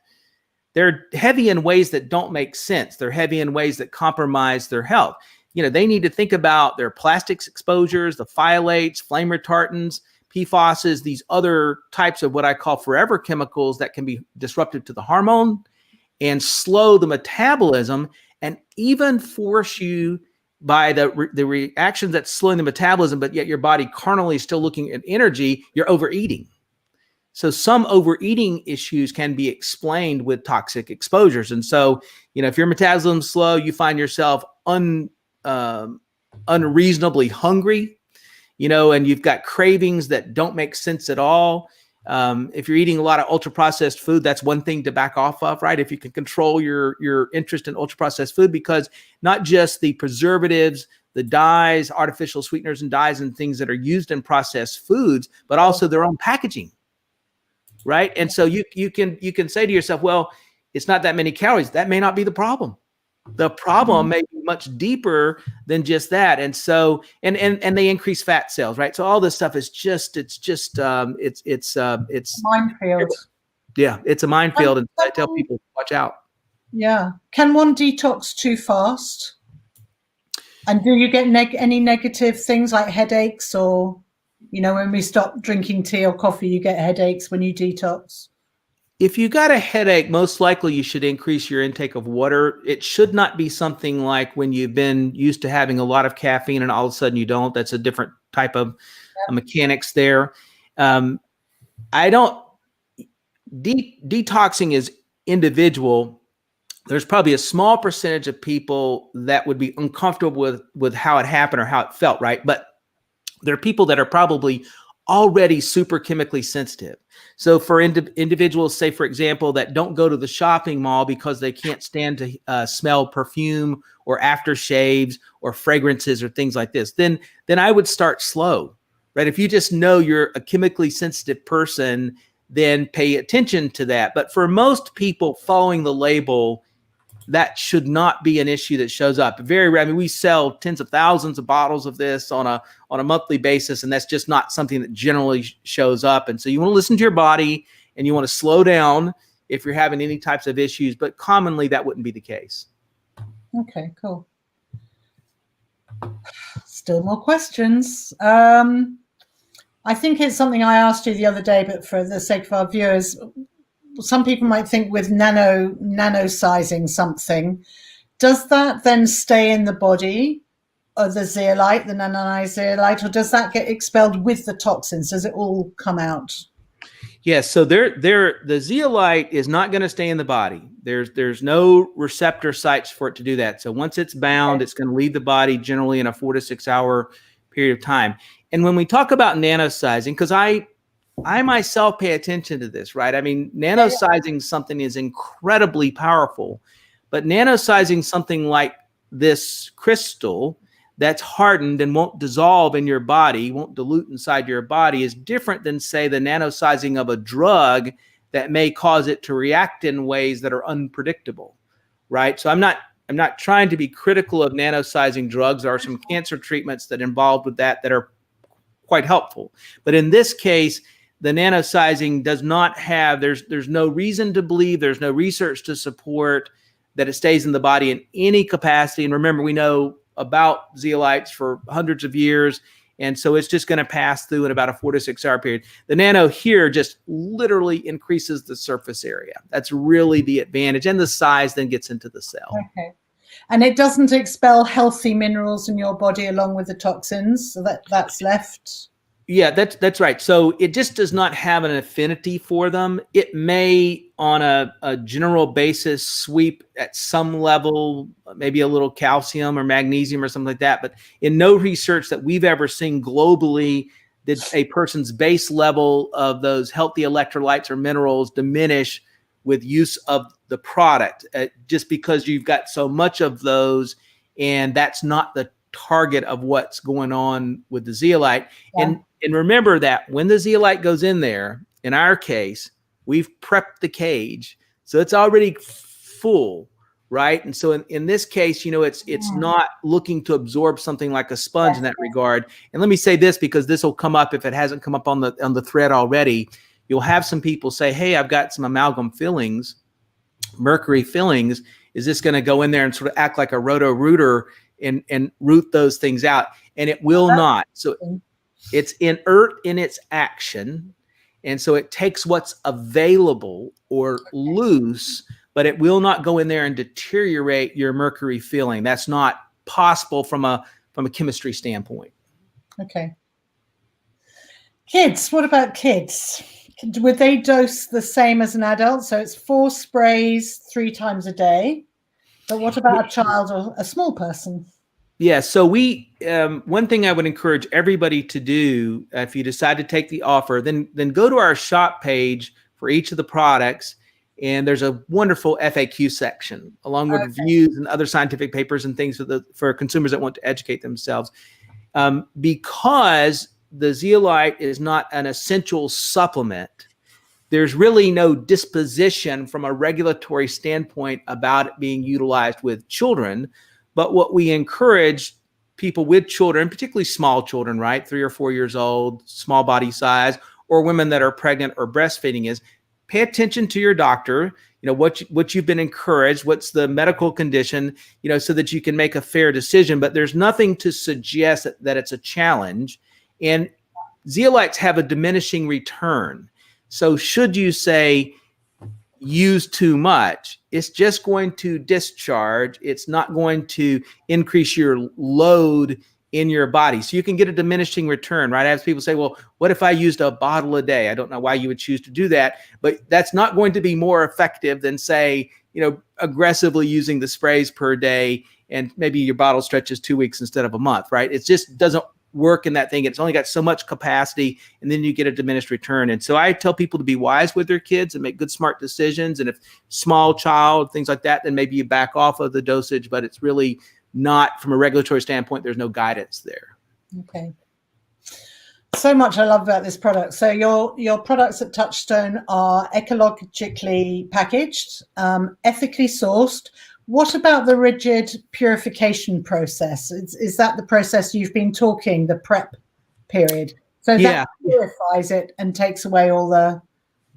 they're heavy in ways that don't make sense. They're heavy in ways that compromise their health. They need to think about their plastics exposures, the phthalates, flame retardants, PFASs, these other types of what I call forever chemicals that can be disruptive to the hormone and slow the metabolism, and even force you by the reactions that's slowing the metabolism, but yet your body carnally is still looking at energy, you're overeating. So some overeating issues can be explained with toxic exposures. And so, if your metabolism's slow, you find yourself unreasonably hungry, and you've got cravings that don't make sense at all. If you're eating a lot of ultra-processed food, that's one thing to back off of, right? If you can control your interest in ultra-processed food, because not just the preservatives, the dyes, artificial sweeteners and dyes and things that are used in processed foods, but also their own packaging, right? And so you can say to yourself, well, it's not that many calories. That may not be the problem. The problem may be much deeper than just that. And so, and they increase fat cells, right? So all this stuff is it's minefield. Yeah, it's a minefield. And I tell people, watch out. Yeah. Can one detox too fast? And do you get any negative things like headaches, or, when we stop drinking tea or coffee, you get headaches when you detox? If you got a headache, most likely you should increase your intake of water. It should not be something like when you've been used to having a lot of caffeine and all of a sudden you don't. That's a different type of mechanics there. Detoxing is individual. There's probably a small percentage of people that would be uncomfortable with how it happened or how it felt, right? But there are people that are probably already super chemically sensitive. So for individuals, say, for example, that don't go to the shopping mall because they can't stand to smell perfume or aftershaves or fragrances or things like this, then I would start slow, right? If you just know you're a chemically sensitive person, then pay attention to that. But for most people following the label, that should not be an issue that shows up. Very rare. I mean, we sell tens of thousands of bottles of this on a monthly basis, and that's just not something that generally shows up. And so you want to listen to your body, and you want to slow down if you're having any types of issues, but commonly that wouldn't be the case. Okay, cool. Still more questions. I think it's something I asked you the other day, but for the sake of our viewers, some people might think with nano sizing something, does that then stay in the body of the zeolite, the nanonized zeolite, or does that get expelled with the toxins? Does it all come out? Yeah, so the zeolite is not going to stay in the body. There's no receptor sites for it to do that. So once it's bound, it's going to leave the body generally in a 4 to 6 hour period of time. And when we talk about nanosizing, because I myself pay attention to this, right? I mean, nanosizing something is incredibly powerful, but nanosizing something like this crystal that's hardened and won't dissolve in your body, won't dilute inside your body, is different than, say, the nanosizing of a drug that may cause it to react in ways that are unpredictable, right? So I'm not trying to be critical of nanosizing drugs. There are some cancer treatments that are involved with that are quite helpful. But in this case, the nanosizing does not have, there's no reason to believe, there's no research to support that it stays in the body in any capacity. And remember, we know about zeolites for hundreds of years. And so it's just going to pass through in about a 4 to 6 hour period. The nano here just literally increases the surface area. That's really the advantage. And the size then gets into the cell. Okay. And it doesn't expel healthy minerals in your body along with the toxins. So that's left. Yeah, that's right. So it just does not have an affinity for them. It may, on a general basis, sweep at some level, maybe a little calcium or magnesium or something like that. But in no research that we've ever seen globally did a person's base level of those healthy electrolytes or minerals diminish with use of the product, just because you've got so much of those, and that's not the target of what's going on with the zeolite. Yeah. And remember that when the zeolite goes in there, in our case, we've prepped the cage, so it's already full, right? And so in this case, it's not looking to absorb something like a sponge in that regard. And let me say this, because this will come up if it hasn't come up on the thread already. You'll have some people say, "Hey, I've got some amalgam fillings, mercury fillings. Is this going to go in there and sort of act like a roto-rooter and root those things out?" And it will not. So it's inert in its action. And so it takes what's available or loose, but it will not go in there and deteriorate your mercury filling. That's not possible from a chemistry standpoint. Okay. Kids, what about kids? Would they dose the same as an adult? So it's 4 sprays 3 times a day. But what about a child or a small person? Yeah, so one thing I would encourage everybody to do, if you decide to take the offer, then go to our shop page for each of the products, and there's a wonderful FAQ section along with reviews and other scientific papers and things for consumers that want to educate themselves. Because the zeolite is not an essential supplement, there's really no disposition from a regulatory standpoint about it being utilized with children. But what we encourage people with children, particularly small children, right, 3 or 4 years old, small body size, or women that are pregnant or breastfeeding, is pay attention to your doctor. What you've been encouraged, what's the medical condition, so that you can make a fair decision. But there's nothing to suggest that it's a challenge. And zeolites have a diminishing return. So should you say use too much, it's just going to discharge. It's not going to increase your load in your body. So you can get a diminishing return, right? As people say, well, what if I used a bottle a day? I don't know why you would choose to do that, but that's not going to be more effective than, say, aggressively using the sprays per day, and maybe your bottle stretches 2 weeks instead of a month, right? It just doesn't work in that thing. It's only got so much capacity, and then you get a diminished return. And so I tell people to be wise with their kids and make good, smart decisions. And if small child, things like that, then maybe you back off of the dosage, but it's really not, from a regulatory standpoint, there's no guidance there. Okay. So much I love about this product. So your products at Touchstone are ecologically packaged, ethically sourced. What about the rigid purification process? Is that the process you've been talking, the prep period? So that purifies it and takes away all the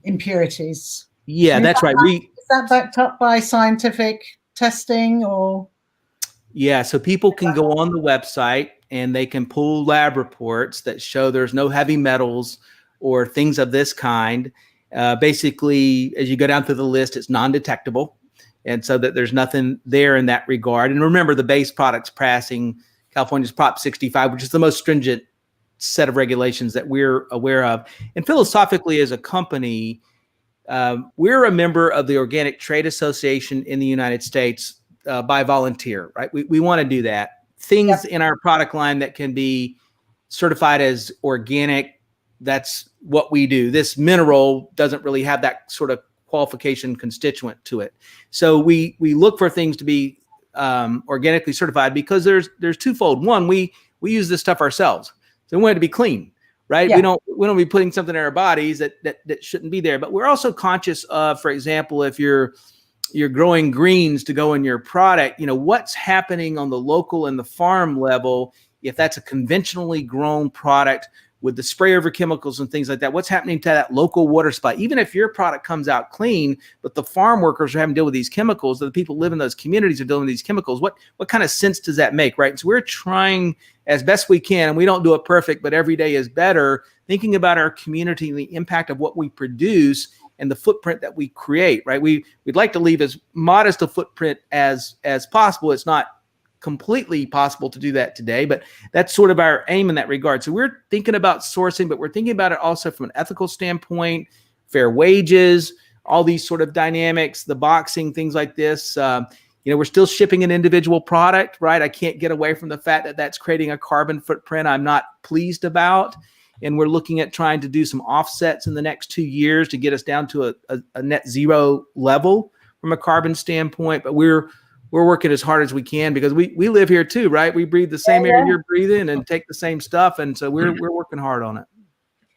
impurities. Yeah, that's right. Is that backed up by scientific testing or? Yeah, so people can go on the website and they can pull lab reports that show there's no heavy metals or things of this kind. Basically, as you go down through the list, it's non-detectable. And so that there's nothing there in that regard. And remember, the base product's passing California's Prop 65, which is the most stringent set of regulations that we're aware of. And philosophically, as a company, we're a member of the Organic Trade Association in the United States by volunteer, right? We want to do that. Things in our product line that can be certified as organic, that's what we do. This mineral doesn't really have that sort of qualification constituent to it. So we look for things to be organically certified because there's twofold. One, we use this stuff ourselves. So we want it to be clean, right? We don't be putting something in our bodies that shouldn't be there. But we're also conscious of, for example, if you're growing greens to go in your product, what's happening on the local and the farm level, if that's a conventionally grown product with the spray over chemicals and things like that, what's happening to that local water supply? Even if your product comes out clean, but the farm workers are having to deal with these chemicals, the people who live in those communities are dealing with these chemicals, what kind of sense does that make, right? So we're trying as best we can, and we don't do it perfect, but every day is better, thinking about our community and the impact of what we produce and the footprint that we create, right? We'd like to leave as modest a footprint as possible. It's not completely possible to do that today, but that's sort of our aim in that regard. So we're thinking about sourcing, but we're thinking about it also from an ethical standpoint, fair wages, all these sort of dynamics, the boxing, things like this. We're still shipping an individual product, right? I can't get away from the fact that that's creating a carbon footprint I'm not pleased about. And we're looking at trying to do some offsets in the next 2 years to get us down to a net zero level from a carbon standpoint. But we're working as hard as we can because we live here too, right? We breathe the same air you're breathing and take the same stuff. And so we're working hard on it.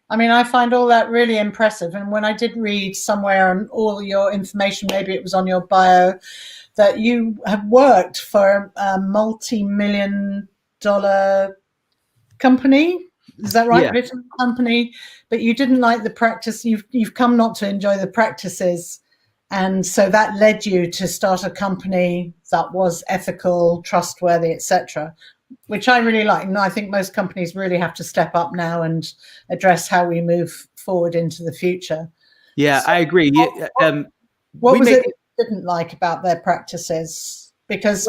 I mean, I find all that really impressive. And when I did read somewhere on all your information, maybe it was on your bio, that you have worked for a multi-million-dollar company. Is that right? Yeah. Written company, but you didn't like the practice. You've come not to enjoy the practices. And so that led you to start a company that was ethical, trustworthy, etc., which I really like. And I think most companies really have to step up now and address how we move forward into the future. Yeah, so I agree. What was it you didn't like about their practices? Because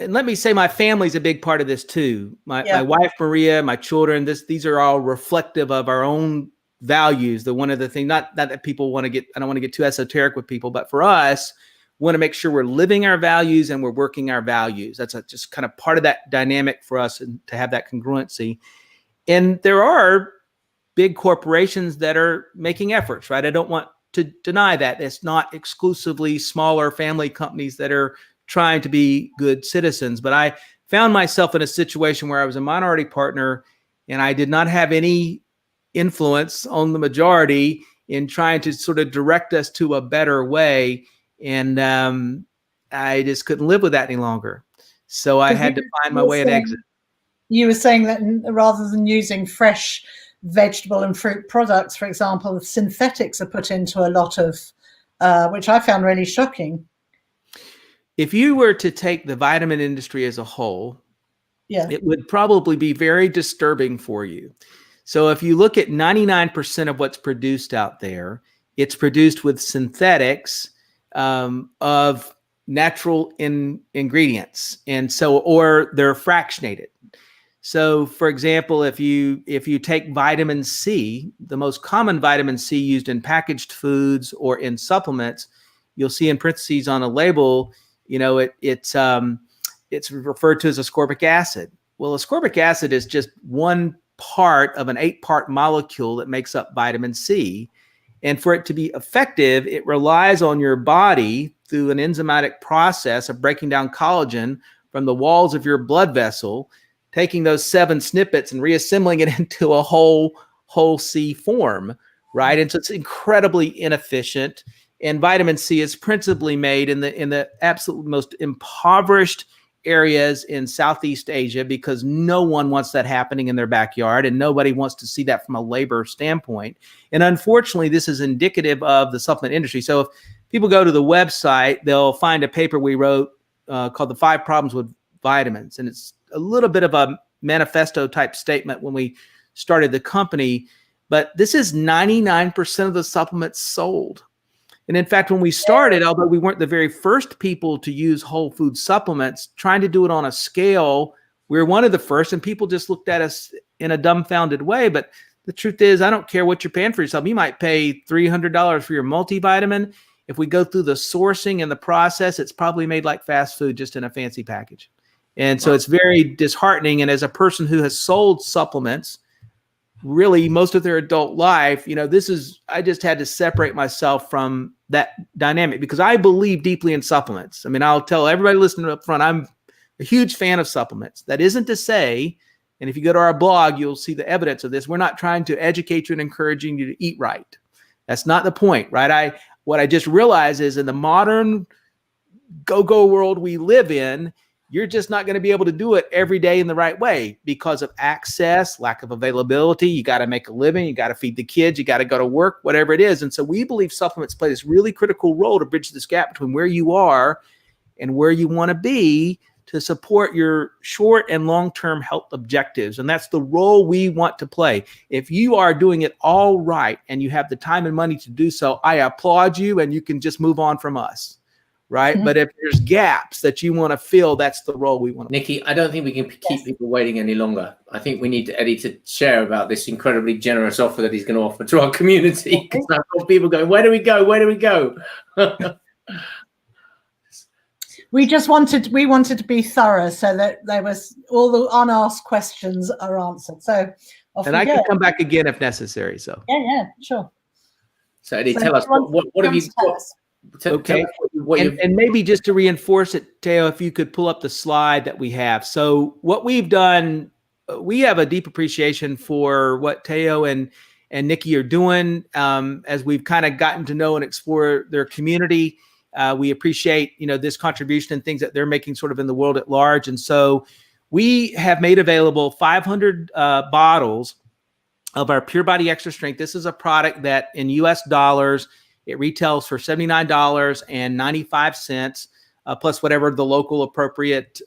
and let me say my family's a big part of this too. My wife, Maria, my children, these are all reflective of our own values. One of the things, not that people want to get, I don't want to get too esoteric with people, but for us, we want to make sure we're living our values and we're working our values. That's just kind of part of that dynamic for us and to have that congruency. And there are big corporations that are making efforts, right? I don't want to deny that. It's not exclusively smaller family companies that are trying to be good citizens. But I found myself in a situation where I was a minority partner and I did not have any influence on the majority in trying to sort of direct us to a better way. And I just couldn't live with that any longer. So I had to find my way and exit. You were saying that rather than using fresh vegetable and fruit products, for example, synthetics are put into a lot of, which I found really shocking. If you were to take the vitamin industry as a whole, it would probably be very disturbing for you. So if you look at 99% of what's produced out there, it's produced with synthetics of natural ingredients. And so, or they're fractionated. So for example, if you take vitamin C, the most common vitamin C used in packaged foods or in supplements, you'll see in parentheses on a label, it's referred to as ascorbic acid. Well, ascorbic acid is just one part of an 8-part molecule that makes up vitamin C. And for it to be effective, it relies on your body through an enzymatic process of breaking down collagen from the walls of your blood vessel, taking those 7 snippets and reassembling it into a whole C form, right? And so it's incredibly inefficient. And vitamin C is principally made in the absolute most impoverished areas in Southeast Asia because no one wants that happening in their backyard and nobody wants to see that from a labor standpoint. And unfortunately, this is indicative of the supplement industry. So if people go to the website, they'll find a paper we wrote called The 5 Problems with Vitamins. And it's a little bit of a manifesto type statement when we started the company, but this is 99% of the supplements sold. And in fact, when we started, although we weren't the very first people to use whole food supplements, trying to do it on a scale, we were one of the first, and people just looked at us in a dumbfounded way, but the truth is, I don't care what you're paying for yourself. You might pay $300 for your multivitamin. If we go through the sourcing and the process, it's probably made like fast food, just in a fancy package. And so it's very disheartening. And as a person who has sold supplements really most of their adult life, I just had to separate myself from that dynamic because I believe deeply in supplements. I mean, I'll tell everybody listening up front, I'm a huge fan of supplements. That isn't to say, and if you go to our blog, you'll see the evidence of this. We're not trying to educate you and encouraging you to eat right. That's not the point, right? What I just realized is in the modern go-go world we live in, you're just not going to be able to do it every day in the right way because of access, lack of availability. You got to make a living. You got to feed the kids. You got to go to work, whatever it is. And so we believe supplements play this really critical role to bridge this gap between where you are and where you want to be to support your short and long-term health objectives. And that's the role we want to play. If you are doing it all right and you have the time and money to do so, I applaud you and you can just move on from us, right? Mm-hmm. But if there's gaps that you want to fill, that's the role we want to play. Nikki, I don't think we can keep people waiting any longer. I think we need Eddie to share about this incredibly generous offer that he's going to offer to our community. Because I've got people going, where do we go? Where do we go? We wanted to be thorough so that there was all the unasked questions are answered. So and I can come back again if necessary. So yeah, sure. So Eddie, tell us what have you got? Okay, and maybe just to reinforce it, Theo, if you could pull up the slide that we have. So what we've done, we have a deep appreciation for what Theo and Nikki are doing as we've kind of gotten to know and explore their community. We appreciate, this contribution and things that they're making sort of in the world at large. And so we have made available 500 bottles of our Pure Body Extra Strength. This is a product that in US dollars, it retails for $79.95, plus whatever the local appropriate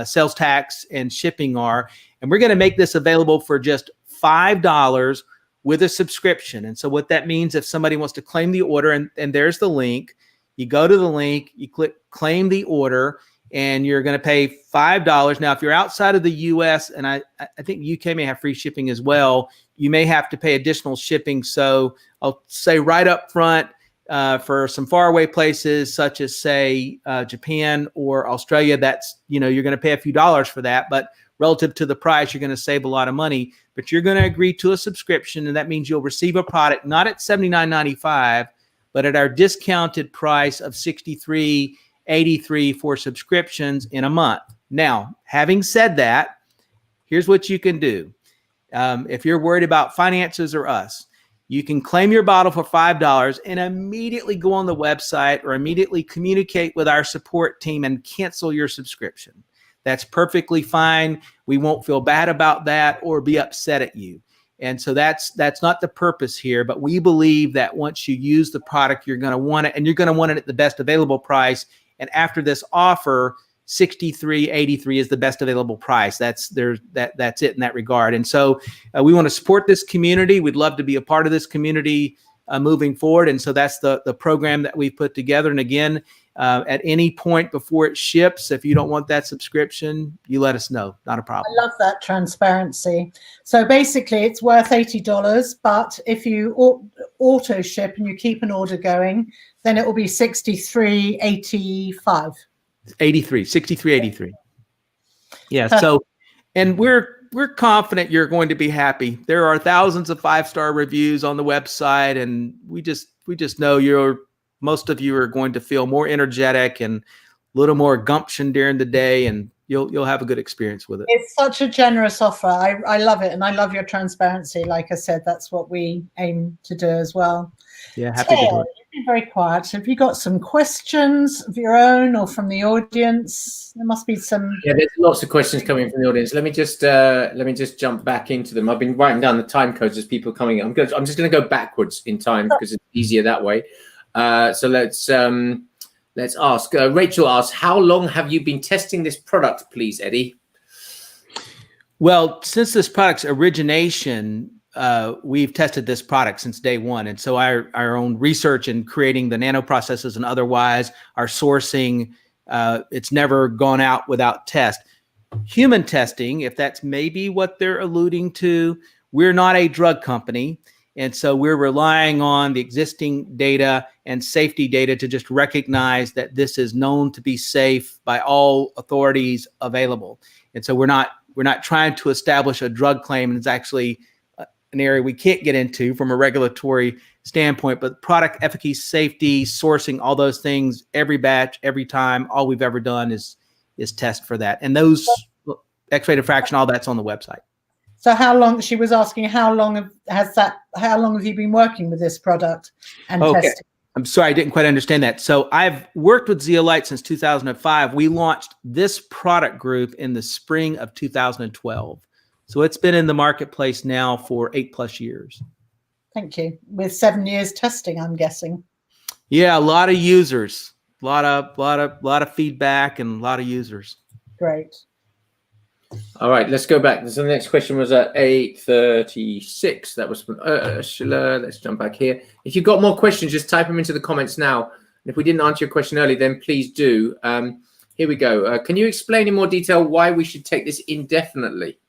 sales tax and shipping are. And we're going to make this available for just $5 with a subscription. And so what that means, if somebody wants to claim the order, and there's the link, you go to the link, you click claim the order, and you're going to pay $5. Now, if you're outside of the US, and I think UK may have free shipping as well, you may have to pay additional shipping. So I'll say right up front, for some faraway places such as say Japan or Australia, that's, you're going to pay a few dollars for that, but relative to the price, you're going to save a lot of money. But you're going to agree to a subscription, and that means you'll receive a product not at $79.95, but at our discounted price of $63.83 for subscriptions in a month. Now, having said that, here's what you can do. If you're worried about finances or us, you can claim your bottle for $5 and immediately go on the website or immediately communicate with our support team and cancel your subscription. That's perfectly fine. We won't feel bad about that or be upset at you. And so that's not the purpose here, but we believe that once you use the product, you're going to want it, and you're going to want it at the best available price. And after this offer, $63.83 is the best available price. That's it in that regard. And so we want to support this community. We'd love to be a part of this community moving forward. And so that's the program that we've put together. And again, at any point before it ships, if you don't want that subscription, you let us know. Not a problem. I love that transparency. So basically it's worth $80, but if you auto ship and you keep an order going, then it will be $63.85. 63.83. Yeah. So, and we're confident you're going to be happy. There are thousands of 5-star reviews on the website, and we just know most of you are going to feel more energetic and a little more gumption during the day, and you'll have a good experience with it. It's such a generous offer. I love it, and I love your transparency. Like I said, that's what we aim to do as well. Yeah, happy to do it. You've been very quiet. Have you got some questions of your own or from the audience? There must be some. Yeah, there's lots of questions coming from the audience. Let me just jump back into them. I've been writing down the time codes as people coming in. I'm just going to go backwards in time because it's easier that way. So let's ask. Rachel asks, how long have you been testing this product, please, Eddie? Well, since this product's origination, we've tested this product since day one. And so our own research in creating the nano processes and otherwise, our sourcing, it's never gone out without test. human testing, if that's maybe what they're alluding to. We're not a drug company. And so we're relying on the existing data and safety data to just recognize that this is known to be safe by all authorities available. And so we're not trying to establish a drug claim. And it's actually an area we can't get into from a regulatory standpoint, but product efficacy, safety, sourcing, all those things, every batch, every time, all we've ever done is test for that. And those X-ray diffraction, all that's on the website. So how long, she was asking, how long have you been working with this product and testing? I'm sorry, I didn't quite understand that. So I've worked with Zeolite since 2005. We launched this product group in the spring of 2012. So it's been in the marketplace now for 8+ years. Thank you. With 7 years testing, I'm guessing. Yeah, a lot of users, a lot of feedback, and a lot of users. Great. All right, let's go back. So the next question was at 8:36. That was from Ursula. Let's jump back here. If you've got more questions, just type them into the comments now. And if we didn't answer your question earlier, then please do. Here we go. Can you explain in more detail why we should take this indefinitely?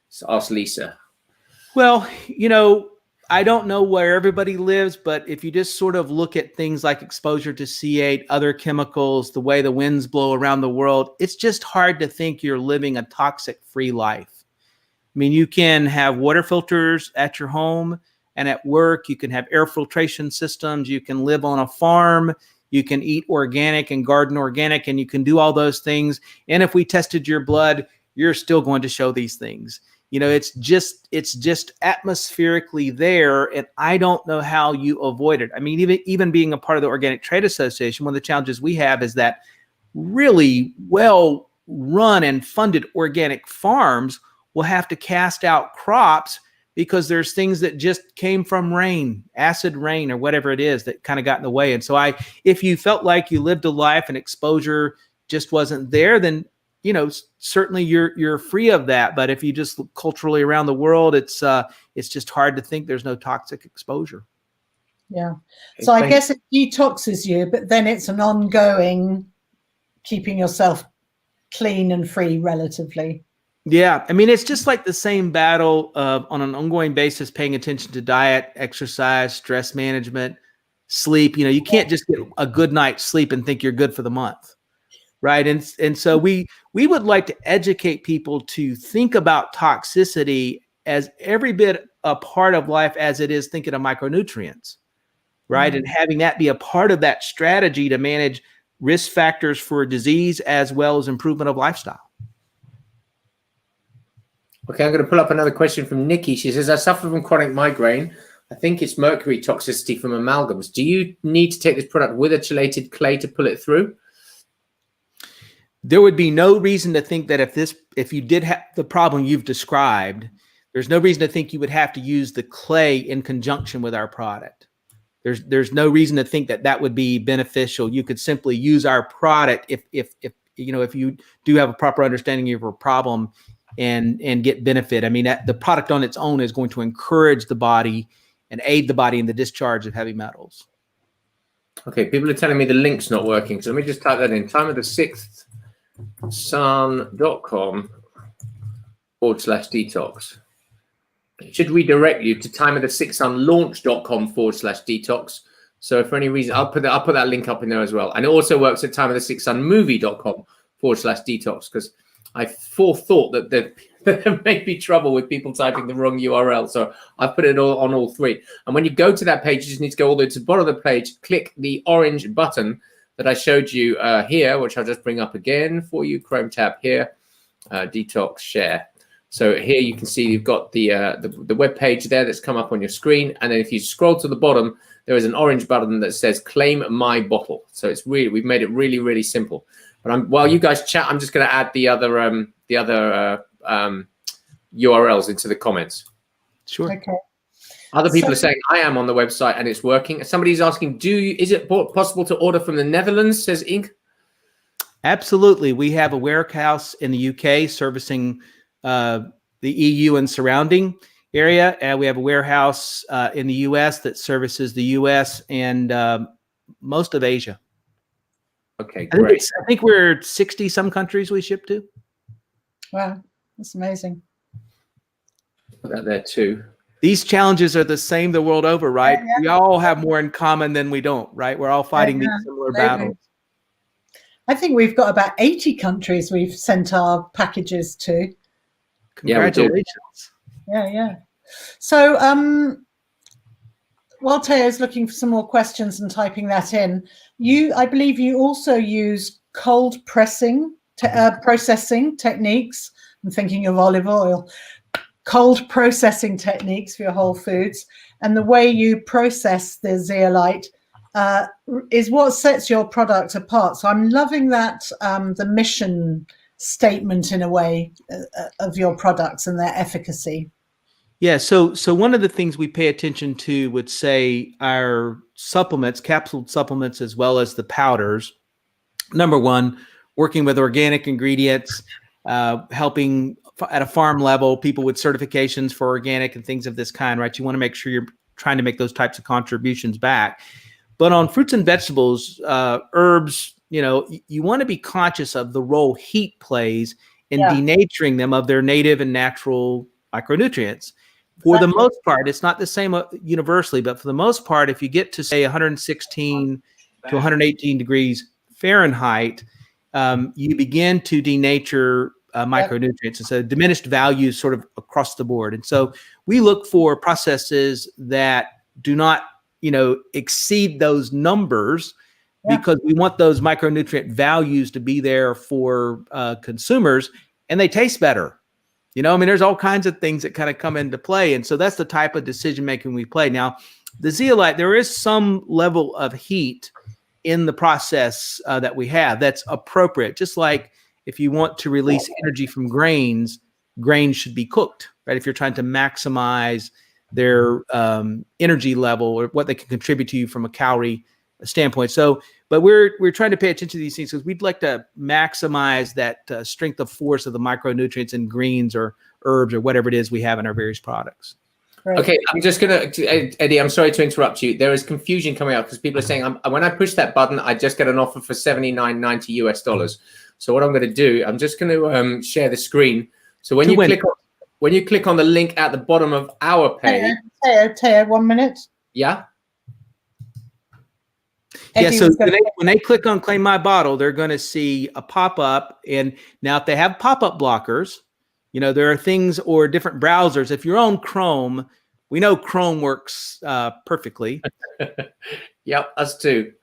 So asked Lisa. Well, I don't know where everybody lives, but if you just sort of look at things like exposure to C8, other chemicals, the way the winds blow around the world, it's just hard to think you're living a toxic-free life. I mean, you can have water filters at your home and at work. You can have air filtration systems. You can live on a farm. You can eat organic and garden organic, and you can do all those things. And if we tested your blood, you're still going to show these things. It's just atmospherically there, and I don't know how you avoid it. I mean, even being a part of the Organic Trade Association, one of the challenges we have is that really well run and funded organic farms will have to cast out crops because there's things that just came from rain, acid rain, or whatever it is that kind of got in the way. And so if you felt like you lived a life and exposure just wasn't there, then certainly you're free of that. But if you just look culturally around the world, it's just hard to think there's no toxic exposure. Yeah. So I guess it detoxes you, but then it's an ongoing keeping yourself clean and free relatively. Yeah. I mean, it's just like the same battle on an ongoing basis, paying attention to diet, exercise, stress management, sleep. You can't just get a good night's sleep and think you're good for the month. Right. And so we would like to educate people to think about toxicity as every bit a part of life as it is thinking of micronutrients. Right. Mm-hmm. And having that be a part of that strategy to manage risk factors for disease as well as improvement of lifestyle. Okay, I'm going to pull up another question from Nikki. She says, I suffer from chronic migraine. I think it's mercury toxicity from amalgams. Do you need to take this product with a chelated clay to pull it through? There would be no reason to think that if you did have the problem you've described, there's no reason to think you would have to use the clay in conjunction with our product. There's no reason to think that would be beneficial. You could simply use our product if you do have a proper understanding of your problem and get benefit. I mean, the product on its own is going to encourage the body and aid the body in the discharge of heavy metals. Okay, people are telling me the link's not working. So let me just type that in. Time of the 6th. sun.com/detox. It should redirect you to timeofthe6sunlaunch.com/detox. So if for any reason, I'll put that link up in there as well. And it also works at timeofthe6sunmovie.com/detox, because I forethought that there may be trouble with people typing the wrong URL. So I've put it all on all three. And when you go to that page, you just need to go all the way to the bottom of the page, click the orange button that I showed you here, which I'll just bring up again for you. Chrome tab here, detox share. So here you can see you've got the web page there that's come up on your screen, and then if you scroll to the bottom, there is an orange button that says "Claim My Bottle." So we've made it really, really simple. But while you guys chat, I'm just going to add the other URLs into the comments. Sure. Okay. Other people are saying I am on the website and it's working. Somebody's asking, is it possible to order from the Netherlands, says Inc? Absolutely. We have a warehouse in the UK servicing the EU and surrounding area. And we have a warehouse in the US that services the US and most of Asia. Okay, great. I think we're 60 some countries we ship to. Wow, that's amazing. Put that there too. These challenges are the same the world over, right? Yeah. We all have more in common than we don't, right? We're all fighting these similar battles. I think we've got about 80 countries we've sent our packages to. Congratulations. Yeah. So while Teo's looking for some more questions and typing that in, I believe you also use cold processing techniques. I'm thinking of olive oil. Cold processing techniques for your whole foods, and the way you process the zeolite is what sets your product apart. So I'm loving that, the mission statement in a way of your products and their efficacy. Yeah, so one of the things we pay attention to would say our supplements, capsuled supplements, as well as the powders. Number one, working with organic ingredients, helping at a farm level, people with certifications for organic and things of this kind, right? You want to make sure you're trying to make those types of contributions back. But on fruits and vegetables, herbs, you want to be conscious of the role heat plays in denaturing them of their native and natural micronutrients. For the most part, it's not the same universally, but for the most part, if you get to say 116 to 118 degrees Fahrenheit, you begin to denature micronutrients. And so diminished values sort of across the board. And so we look for processes that do not, exceed those numbers because we want those micronutrient values to be there for consumers, and they taste better. There's all kinds of things that kind of come into play. And so that's the type of decision-making we play. Now, the zeolite, there is some level of heat in the process that we have that's appropriate. Just like if you want to release energy from grains should be cooked, right? If you're trying to maximize their energy level or what they can contribute to you from a calorie standpoint. So, but we're trying to pay attention to these things because we'd like to maximize that strength of force of the micronutrients in greens or herbs or whatever it is we have in our various products. Right. Okay, I'm just going to, Eddie, I'm sorry to interrupt you. There is confusion coming up because people are saying, when I push that button, I just get an offer for $79.90 US. So what I'm going to do, I'm just going to share the screen. So when you click on the link at the bottom of our page. Teo, 1 minute. Yeah. Eddie, so when they click on Claim My Bottle, they're going to see a pop-up. And now if they have pop-up blockers, there are things or different browsers. If you're on Chrome, we know Chrome works perfectly. Yep, us too.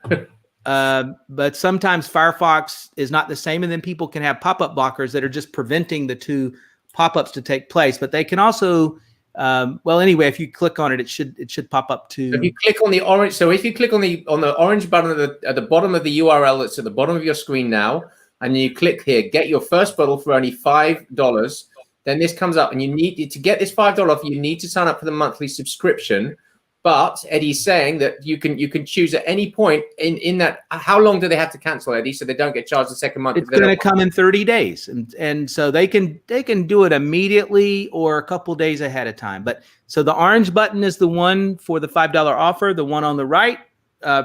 But sometimes Firefox is not the same. And then people can have pop-up blockers that are just preventing the two pop-ups to take place. But they can also, if you click on it, it should pop up to. If you click on the orange, so if you click on the orange button at the bottom of the URL that's at the bottom of your screen now, and you click here, get your first bottle for only $5. Then this comes up, and you need to get this $5 off. You need to sign up for the monthly subscription. But Eddie's saying that you can choose at any point in that. How long do they have to cancel, Eddie, so they don't get charged the second month? It's going to come in 30 days, and so they can do it immediately or a couple days ahead of time. But so the orange button is the one for the $5 offer. The one on the right,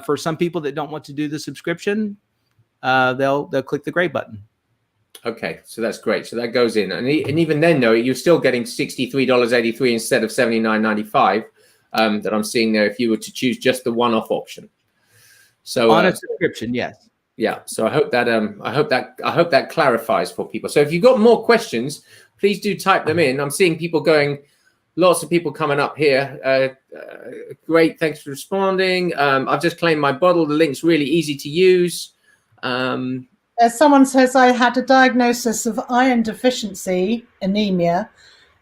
for some people that don't want to do the subscription, they'll click the gray button. Okay, so that's great. So that goes in, and even then, though, you're still getting $63.83 instead of $79.95. That I'm seeing there if you were to choose just the one-off option. So on a subscription, yes. Yeah. So I hope that clarifies for people. So if you've got more questions, please do type them in. I'm seeing people going, lots of people coming up here. Great, thanks for responding. I've just claimed my bottle. The link's really easy to use. Someone says I had a diagnosis of iron deficiency, anemia.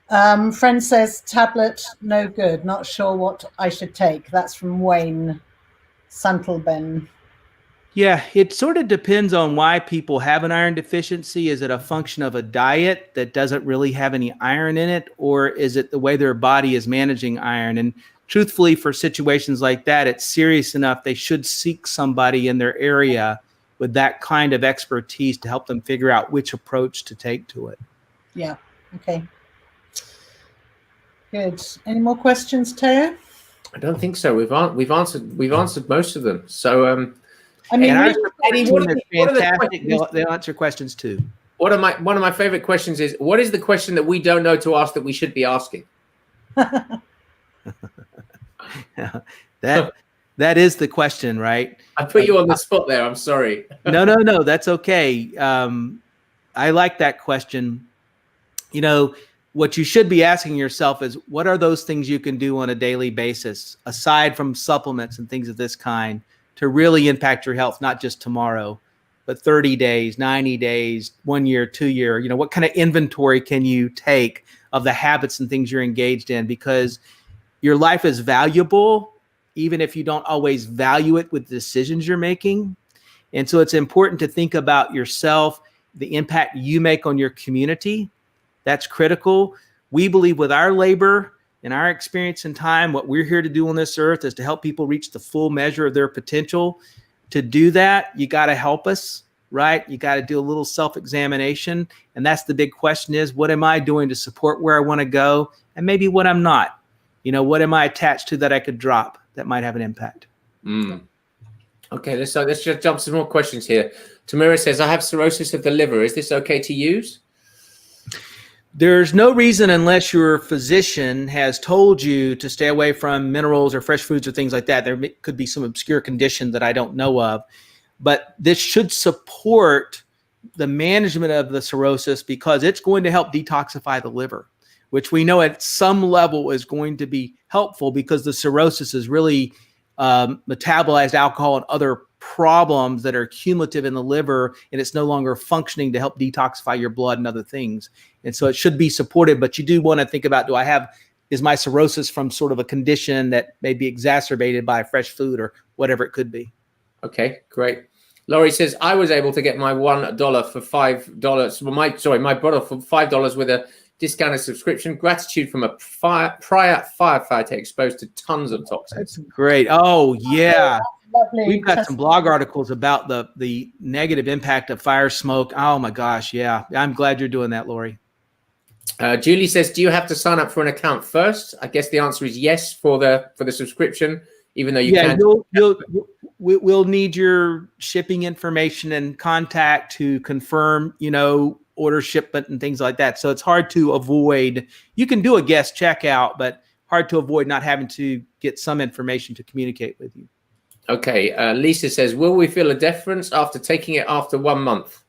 Friend says tablet, no good. Not sure what I should take. That's from Wayne Santelben. Yeah, it sort of depends on why people have an iron deficiency. Is it a function of a diet that doesn't really have any iron in it? Or is it the way their body is managing iron? And truthfully, for situations like that, it's serious enough. They should seek somebody in their area with that kind of expertise to help them figure out which approach to take to it. Yeah, okay. Good. Any more questions, Teo? I don't think so. We've answered most of them. So I mean, Eddie, fantastic. They'll answer questions too. One of my favorite questions is, what is the question that we don't know to ask that we should be asking? That is the question, right? I put you on the spot there. I'm sorry. No, that's okay. I like that question. You know, what you should be asking yourself is, what are those things you can do on a daily basis, aside from supplements and things of this kind, to really impact your health, not just tomorrow, but 30 days, 90 days, 1 year, 2 year? You know, what kind of inventory can you take of the habits and things you're engaged in? Because your life is valuable, even if you don't always value it with the decisions you're making. And so it's important to think about yourself, the impact you make on your community. That's critical. We believe with our labor and our experience and time, what we're here to do on this earth is to help people reach the full measure of their potential. To do that, you got to help us, right? You got to do a little self-examination. And that's the big question is, what am I doing to support where I want to go? And maybe what I'm not. You know, what am I attached to that I could drop that might have an impact? Okay, let's just jump some more questions here. Tamira says, I have cirrhosis of the liver. Is this okay to use? There's no reason, unless your physician has told you to stay away from minerals or fresh foods or things like that. There could be some obscure condition that I don't know of, but this should support the management of the cirrhosis, because it's going to help detoxify the liver, which we know at some level is going to be helpful, because the cirrhosis is really metabolized alcohol and other problems that are cumulative in the liver, and it's no longer functioning to help detoxify your blood and other things. And so it should be supported, but you do want to think about, is my cirrhosis from sort of a condition that may be exacerbated by fresh food or whatever it could be? Okay, great. Laurie says, I was able to get my $1 for $5. Well, my bottle for $5 with a discounted subscription. Gratitude from a prior firefighter exposed to tons of toxins. That's great. Oh, yeah. Lovely. We've got some blog articles about the negative impact of fire smoke. Oh my gosh, yeah. I'm glad you're doing that, Lori. Julie says, do you have to sign up for an account first? I guess the answer is yes for the subscription, even though you can. We'll need your shipping information and contact to confirm, order shipment and things like that. So it's hard to avoid. You can do a guest checkout, but hard to avoid not having to get some information to communicate with you. Okay. Lisa says, will we feel a difference after taking it after 1 month?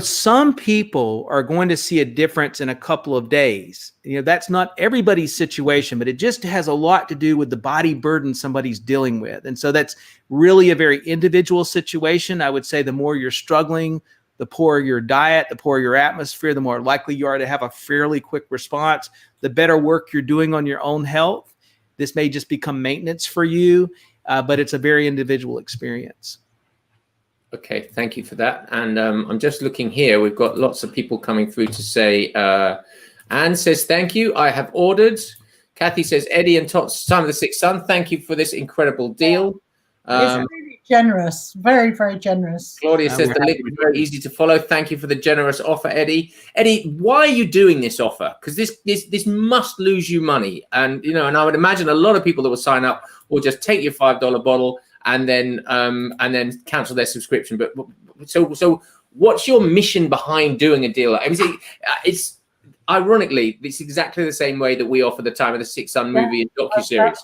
Some people are going to see a difference in a couple of days. That's not everybody's situation, but it just has a lot to do with the body burden somebody's dealing with. And so that's really a very individual situation. I would say the more you're struggling, the poorer your diet, the poorer your atmosphere, the more likely you are to have a fairly quick response, the better work you're doing on your own health. This may just become maintenance for you, but it's a very individual experience. Okay, thank you for that. And I'm just looking here. We've got lots of people coming through to say, Anne says, thank you. I have ordered. Kathy says, Eddie and TOTSS Time of the Sixth Sun, thank you for this incredible deal. It's really generous, very, very generous. Claudia says, the link is very easy to follow. Thank you for the generous offer, Eddie. Eddie, why are you doing this offer? Because this must lose you money. And, and I would imagine a lot of people that will sign up will just take your $5 bottle and then cancel their subscription. But so what's your mission behind doing a deal? I mean, it's ironically, it's exactly the same way that we offer the Time of the Sixth Sun movie and docuseries.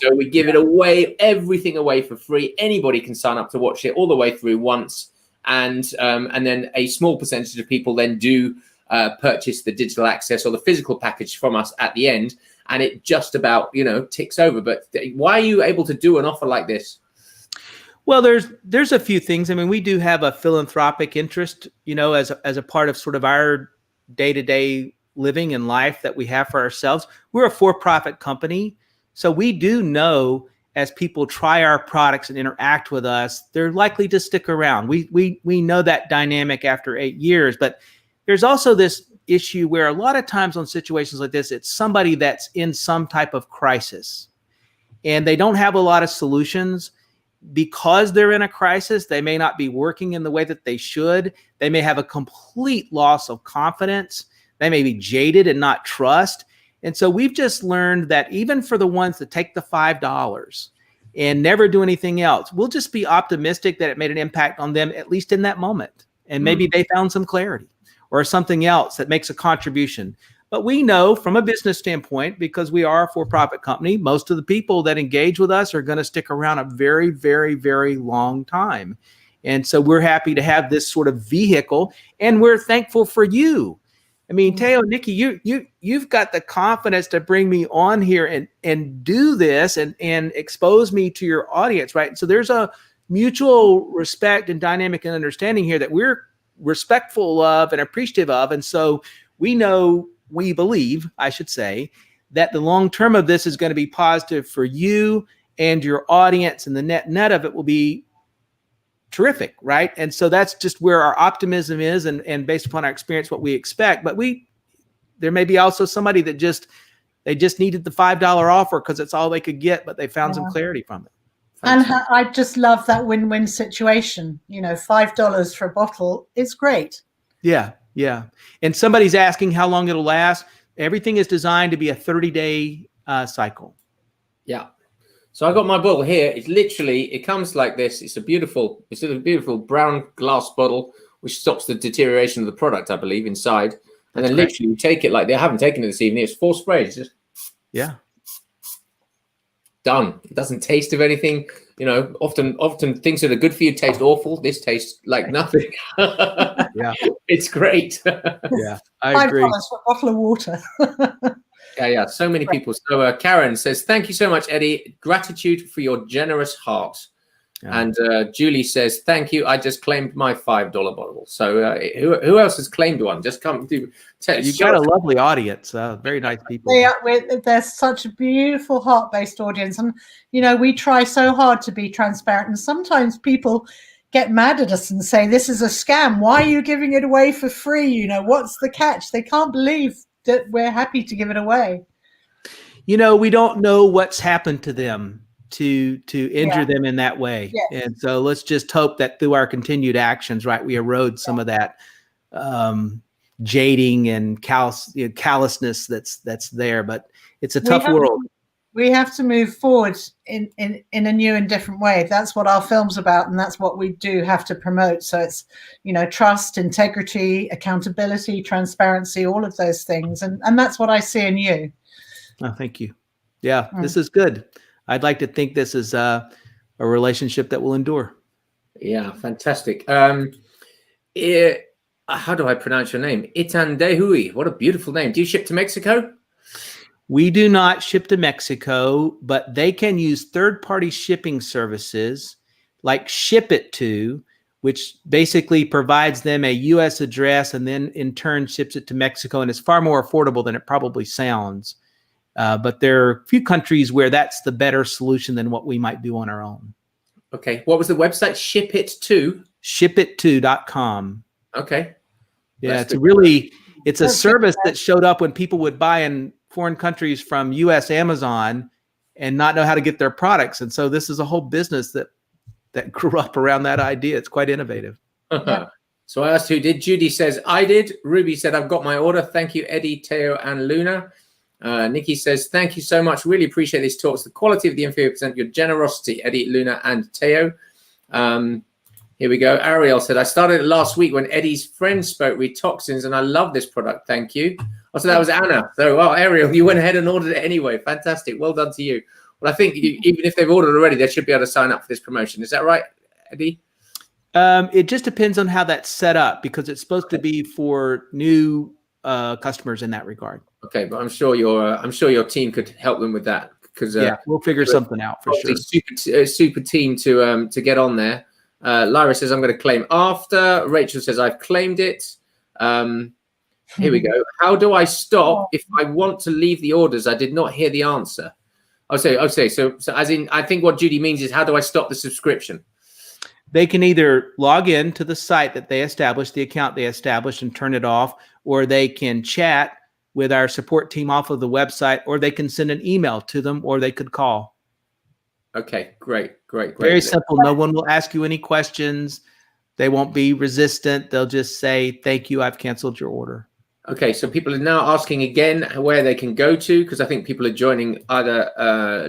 So we give it away, everything away for free. Anybody can sign up to watch it all the way through once, and then a small percentage of people then do purchase the digital access or the physical package from us at the end, and it just about ticks over. But why are you able to do an offer like this? Well, there's a few things. I mean, we do have a philanthropic interest, as a part of sort of our day-to-day living and life that we have for ourselves. We're a for-profit company, so we do know as people try our products and interact with us, they're likely to stick around. We know that dynamic after 8 years, but there's also this issue where a lot of times on situations like this, it's somebody that's in some type of crisis and they don't have a lot of solutions. Because they're in a crisis, they may not be working in the way that they should. They may have a complete loss of confidence. They may be jaded and not trust. And so we've just learned that even for the ones that take the $5 and never do anything else, we'll just be optimistic that it made an impact on them, at least in that moment. and maybe they found some clarity or something else that makes a contribution. But we know from a business standpoint, because we are a for-profit company, most of the people that engage with us are going to stick around a very, very, very long time. And so we're happy to have this sort of vehicle, and we're thankful for you. I mean, Theo, Nikki, you've got the confidence to bring me on here and do this and expose me to your audience, right? So there's a mutual respect and dynamic and understanding here that we're respectful of and appreciative of. And so we believe, I should say, that the long term of this is going to be positive for you and your audience, and the net of it will be terrific, right? And so that's just where our optimism is, and based upon our experience, what we expect. But there may be also somebody that they just needed the $5 offer because it's all they could get, but they found some clarity from it. And I just love that win-win situation. $5 for a bottle is great. Yeah. And somebody's asking how long it'll last. Everything is designed to be a 30-day cycle. Yeah. So I got my bottle here. It comes like this. It's a beautiful brown glass bottle, which stops the deterioration of the product, I believe, inside. And then literally you take it like they haven't taken it this evening. It's 4 sprays. Just done. It doesn't taste of anything. Often things that are good for you taste awful. This tastes like nothing. Yeah. It's great. Yeah, I agree. $5 for a bottle of water. Yeah. So many people. So Karen says, thank you so much, Eddie. Gratitude for your generous heart. Yeah. And Julie says, thank you. I just claimed my $5 bottle. So who else has claimed one? Just come to You've got a lovely audience. Very nice people. They're such a beautiful heart-based audience. And, we try so hard to be transparent. And sometimes people get mad at us and say, this is a scam. Why are you giving it away for free? What's the catch? They can't believe that we're happy to give it away. We don't know what's happened to them to injure them in that way. Yes. And so let's just hope that through our continued actions, right, we erode some of that jading and callousness that's there. But it's a tough world. We have to move forward in a new and different way. That's what our film's about, and that's what we do have to promote. So it's, trust, integrity, accountability, transparency, all of those things. And that's what I see in you. Oh, thank you. Yeah, This is good. I'd like to think this is a relationship that will endure. Yeah, fantastic. How do I pronounce your name? Itandehui. What a beautiful name. Do you ship to Mexico? We do not ship to Mexico, but they can use third-party shipping services like Ship It To, which basically provides them a U.S. address and then in turn ships it to Mexico. And it's far more affordable than it probably sounds. But there are a few countries where that's the better solution than what we might do on our own. Okay. What was the website? Ship It To? Shipit2.com. Okay. Yeah, it's a service that showed up when people would buy in foreign countries from U.S. Amazon and not know how to get their products. And so this is a whole business that grew up around that idea. It's quite innovative. Yeah. So I asked who did. Judy says, I did. Ruby said, I've got my order. Thank you, Eddie, Theo, and Luna. Nikki says, thank you so much. Really appreciate these talks. The quality of the info you present, your generosity, Eddie, Luna, and Theo. Here we go. Ariel said, I started it last week when Eddie's friend spoke with toxins, and I love this product. Thank you. Oh, so that was Anna. So, Ariel, you went ahead and ordered it anyway. Fantastic. Well done to you. Well, I think even if they've ordered already, they should be able to sign up for this promotion. Is that right, Eddie? It just depends on how that's set up, because it's supposed to be for new customers in that regard. Okay, but I'm sure your team could help them with that, because we'll figure something out for sure. Super team to get on there. Lyra says, I'm going to claim after. Rachel says, I've claimed it. Here we go. How do I stop if I want to leave the orders? I did not hear the answer. Okay. So as in, I think what Judy means is, how do I stop the subscription? They can either log in to the site that they established, the account they established, and turn it off, or they can chat with our support team off of the website, or they can send an email to them, or they could call. Okay, great. Very simple. No one will ask you any questions. They won't be resistant. They'll just say, thank you, I've canceled your order. Okay, so people are now asking again where they can go to, because I think people are joining either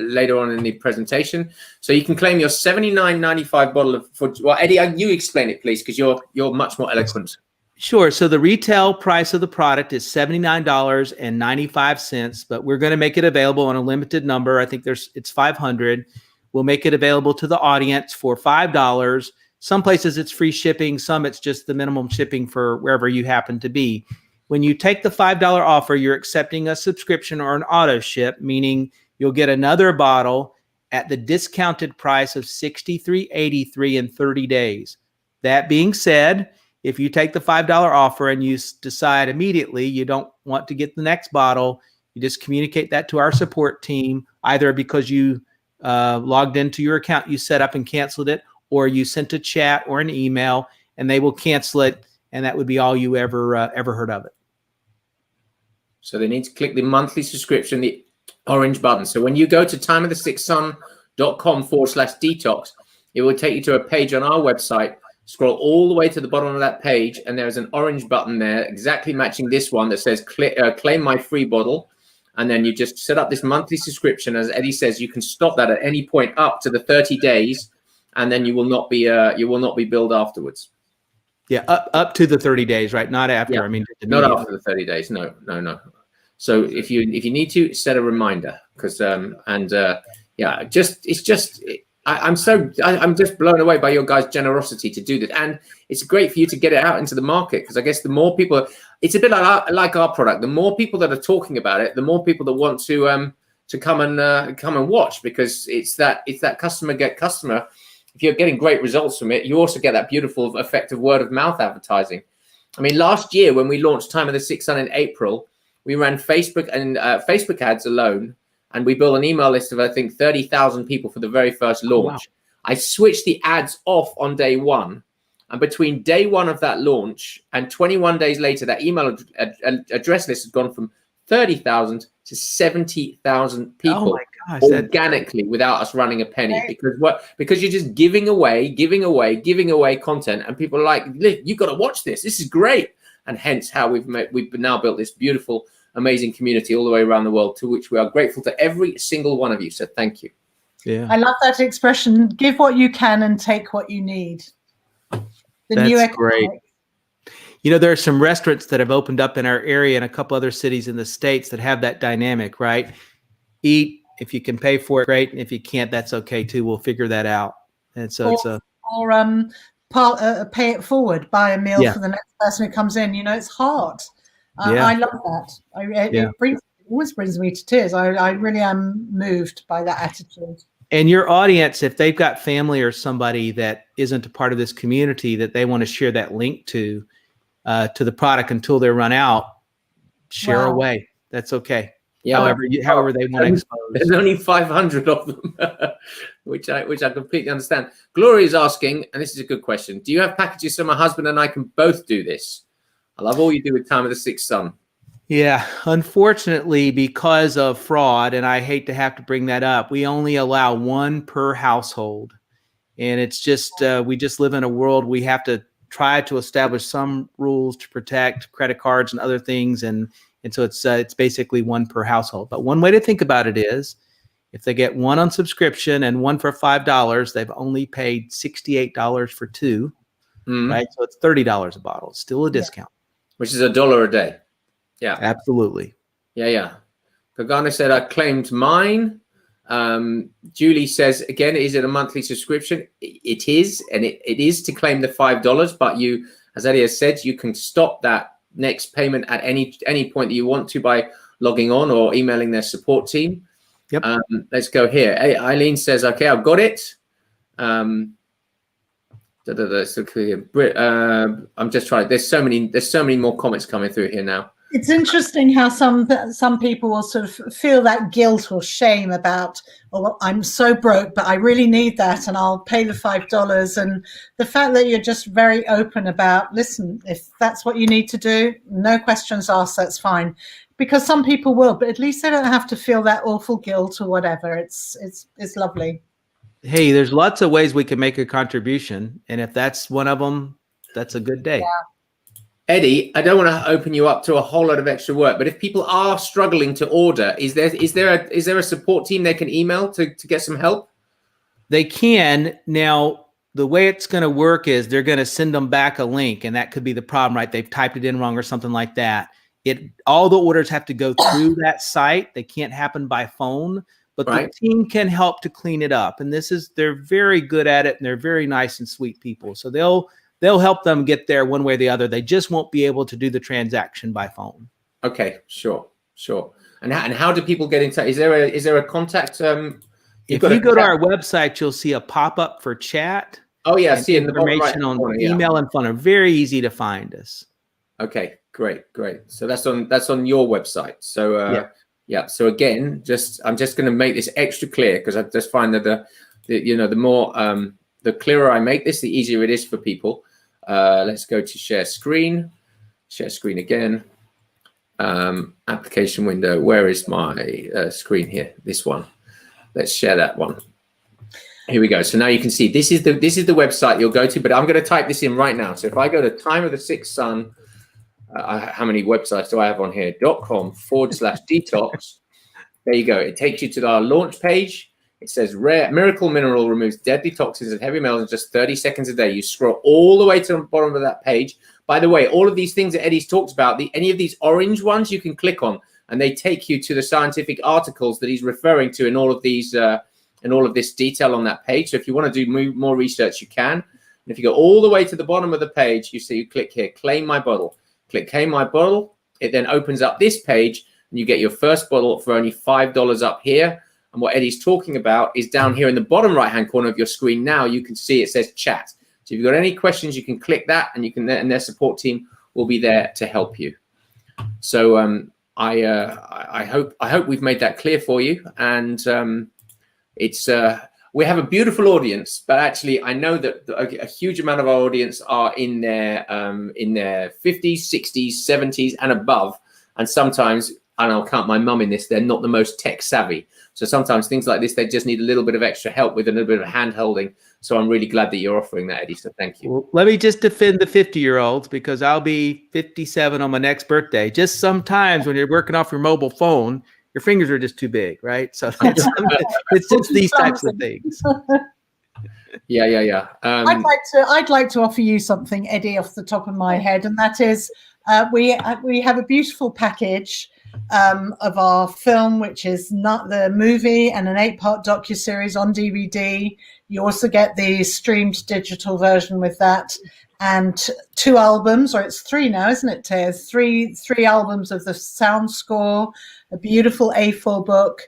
later on in the presentation. So you can claim your $79.95 bottle of. Well, Eddie, you explain it, please, because you're much more eloquent. Sure. So the retail price of the product is $79.95, but we're going to make it available on a limited number. I think it's 500. We'll make it available to the audience for $5. Some places it's free shipping. Some it's just the minimum shipping for wherever you happen to be. When you take the $5 offer, you're accepting a subscription or an auto ship, meaning you'll get another bottle at the discounted price of $63.83 in 30 days. That being said, if you take the $5 offer and you decide immediately you don't want to get the next bottle, you just communicate that to our support team, either because you logged into your account, you set up and canceled it, or you sent a chat or an email, and they will cancel it. And that would be all you ever heard of it. So they need to click the monthly subscription, the orange button. So when you go to timeofthesixsun.com/detox, it will take you to a page on our website. Scroll all the way to the bottom of that page, and there's an orange button there, exactly matching this one, that says claim my free bottle. And then you just set up this monthly subscription. As Eddie says, you can stop that at any point up to the 30 days, and then you will not be billed afterwards. Yeah, up to the 30 days, right? Not after. Yeah. I mean, not after the 30 days. No. So if you need to, set a reminder, because I'm just blown away by your guys' generosity to do this, and it's great for you to get it out into the market, because I guess the more people, it's a bit like our product. The more people that are talking about it, the more people that want to come and watch, because it's that customer get customer. If you're getting great results from it, you also get that beautiful effect of word of mouth advertising. I mean, last year when we launched Time of the Sixth Sun in April, we ran Facebook and Facebook ads alone, and we built an email list of, I think, 30,000 people for the very first launch. Wow. I switched the ads off on day one, and between day one of that launch and 21 days later, that email address list has gone from 30,000 to 70,000 people. Oh my gosh, organically, without us running a penny. Because you're just giving away content, and people are like, you've got to watch this. This is great. And hence how we've now built this beautiful, amazing community all the way around the world, to which we are grateful to every single one of you. So thank you. Yeah, I love that expression. Give what you can and take what you need. That's great. You know, there are some restaurants that have opened up in our area and a couple other cities in the States that have that dynamic, right? Eat. If you can pay for it, great. And if you can't, that's okay too. We'll figure that out. And so pay it forward, buy a meal for the next person who comes in. You know, it's hard. I love that. It always brings me to tears. I really am moved by that attitude. And your audience, if they've got family or somebody that isn't a part of this community that they want to share that link to the product until they're run out, share away. That's okay. Yeah, however they want to expose. There's only 500 of them, which I completely understand. Gloria is asking, and this is a good question: do you have packages so my husband and I can both do this? I love all you do with Time of the Sixth Sun. Yeah, unfortunately, because of fraud, and I hate to have to bring that up, we only allow one per household, and it's just we just live in a world we have to try to establish some rules to protect credit cards and other things, and so it's basically one per household. But one way to think about it is, if they get one on subscription and one for $5, they've only paid $68 for two, right? So it's $30 a bottle. It's still a discount. Which is $1 a day. Yeah. Absolutely. Yeah. Pagano said, I claimed mine. Julie says, again, is it a monthly subscription? It is, and it is to claim the $5, but you, as Eddie has said, you can stop that next payment at any point that you want to by logging on or emailing their support team. Yep. Let's go here. Eileen says, okay, I've got it. I'm just trying. There's so many more comments coming through here now. It's interesting how some people will sort of feel that guilt or shame about, oh, well, I'm so broke, but I really need that, and I'll pay the $5. And the fact that you're just very open about, listen, if that's what you need to do, no questions asked, that's fine. Because some people will, but at least they don't have to feel that awful guilt or whatever. It's lovely. Hey, there's lots of ways we can make a contribution, and if that's one of them, that's a good day. Eddie, I don't want to open you up to a whole lot of extra work, but if people are struggling to order, is there a support team they can email to get some help? They can. Now, the way it's going to work is they're going to send them back a link, and that could be the problem, right? They've typed it in wrong or something like that. All the orders have to go through that site. They can't happen by phone, but the team can help to clean it up. And they're very good at it, and they're very nice and sweet people. So they'll help them get there one way or the other. They just won't be able to do the transaction by phone. Okay, sure. And how do people get in touch? Is there a contact? If you go to our website, you'll see a pop-up for chat. Oh yeah, I see in the bottom right information on corner, email and phone. Very easy to find us. Okay, great. So that's on your website. So yeah. So again, I'm just going to make this extra clear, because I just find that the more the clearer I make this, the easier it is for people. Let's go to share screen. Share screen again. Application window. Where is my screen here? This one. Let's share that one. Here we go. So now you can see this is the website you'll go to, but I'm going to type this in right now. So if I go to Time of the Sixth Sun, how many websites do I have on here? .com/detox. There you go. It takes you to our launch page. It says rare miracle mineral removes deadly toxins and heavy metals in just 30 seconds a day. You scroll all the way to the bottom of that page. By the way, all of these things that Eddie's talked about, any of these orange ones you can click on, and they take you to the scientific articles that he's referring to in all of these and all of this detail on that page. So if you want to do more research, you can. And if you go all the way to the bottom of the page, you click here, claim my bottle. Click claim my bottle. It then opens up this page, and you get your first bottle for only $5 up here. And what Eddie's talking about is down here in the bottom right-hand corner of your screen. Now you can see it says chat. So if you've got any questions, you can click that, and and their support team will be there to help you. So I hope we've made that clear for you. And we have a beautiful audience, but actually I know that a huge amount of our audience are in their 50s, 60s, 70s and above. And sometimes, and I'll count my mum in this, they're not the most tech savvy. So sometimes things like this, they just need a little bit of extra help with a little bit of hand holding. So I'm really glad that you're offering that, Eddie. So thank you. Well, let me just defend the 50-year-olds, because I'll be 57 on my next birthday. Just sometimes when you're working off your mobile phone, your fingers are just too big, right? So it's just these types of things. Yeah. I'd like to offer you something, Eddie, off the top of my head, and that is we have a beautiful package of our film, which is not the movie and an 8-part docuseries on DVD. You also get the streamed digital version with that, and 2 albums, or it's 3 now, isn't it, Theo? 3 albums of the sound score, a beautiful A4 book,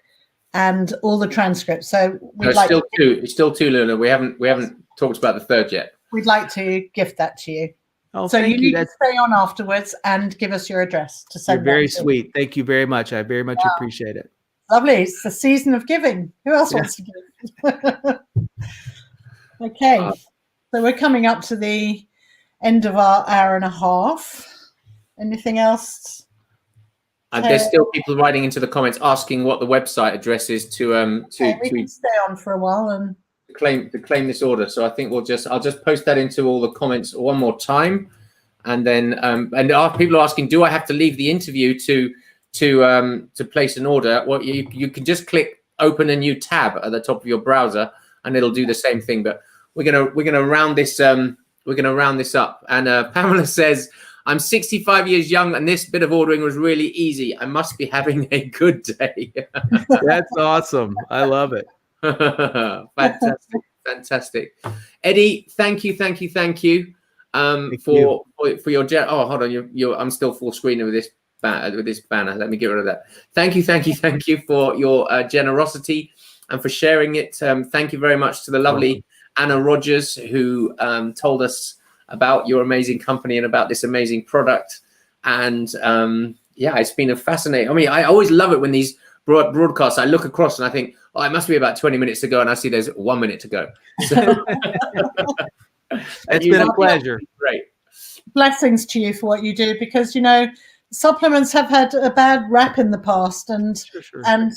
and all the transcripts. So it's still two, Luna. We haven't talked about the 3rd yet. We'd like to gift that to you. Oh, so you need to stay on afterwards and give us your address to send. You're very sweet. Thank you very much. I very much appreciate it. Lovely. It's the season of giving. Who else wants to give? Okay. So we're coming up to the end of our hour and a half. Anything else? There's still people writing into the comments asking what the website address is to we can stay on for a while and claim this order. So I think I'll just post that into all the comments one more time, and then people are asking, do I have to leave the interview to place an order? Well, you can just click open a new tab at the top of your browser, and it'll do the same thing. But we're gonna round this up. And Pamela says, I'm 65 years young, and this bit of ordering was really easy. I must be having a good day. That's awesome. I love it. Fantastic. Eddie, thank you for your hold on, I'm still full screen with this banner. Let me get rid of that. Thank you for your generosity and for sharing it. Thank you very much to the lovely Anna Rogers, who told us about your amazing company and about this amazing product. And it's been a fascinating, I always love it when these broadcasts, I look across and I think, it must be about 20 minutes to go, and I see there's 1 minute to go. So, it's been a pleasure. Great. Blessings to you for what you do, because supplements have had a bad rap in the past, and Sure. and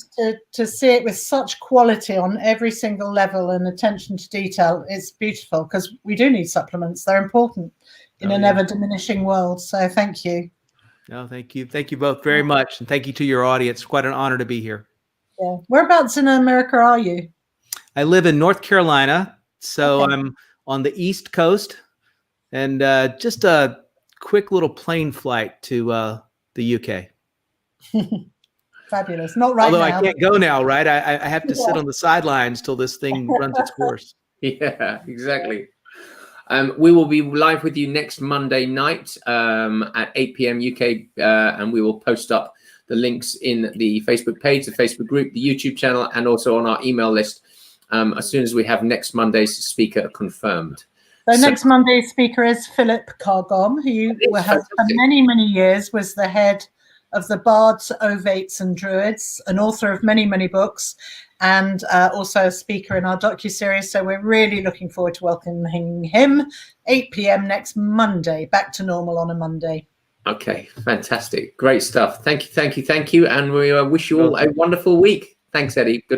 to see it with such quality on every single level and attention to detail is beautiful, because we do need supplements. They're important. in an ever diminishing world. So thank you. No, thank you. Thank you both very much. And thank you to your audience. Quite an honor to be here. Yeah. Whereabouts in America are you? I live in North Carolina. So I'm on the East Coast, and just a quick little plane flight to the UK. Fabulous. Not right Although now. I can't go now, right? I have to sit on the sidelines till this thing runs its course. Yeah, exactly. We will be live with you next Monday night at 8 p.m. UK, and we will post up the links in the Facebook page, the Facebook group, the YouTube channel, and also on our email list as soon as we have next Monday's speaker confirmed. So next Monday's speaker is Philip Cargom, who has for many, many years was the head of the Bards, Ovates and Druids, an author of many, many books, and also a speaker in our docuseries. So we're really looking forward to welcoming him. 8 p.m. next Monday, back to normal on a Monday. Okay, fantastic. Great stuff. Thank you. And we wish you all a wonderful week. Thanks, Eddie. Good night.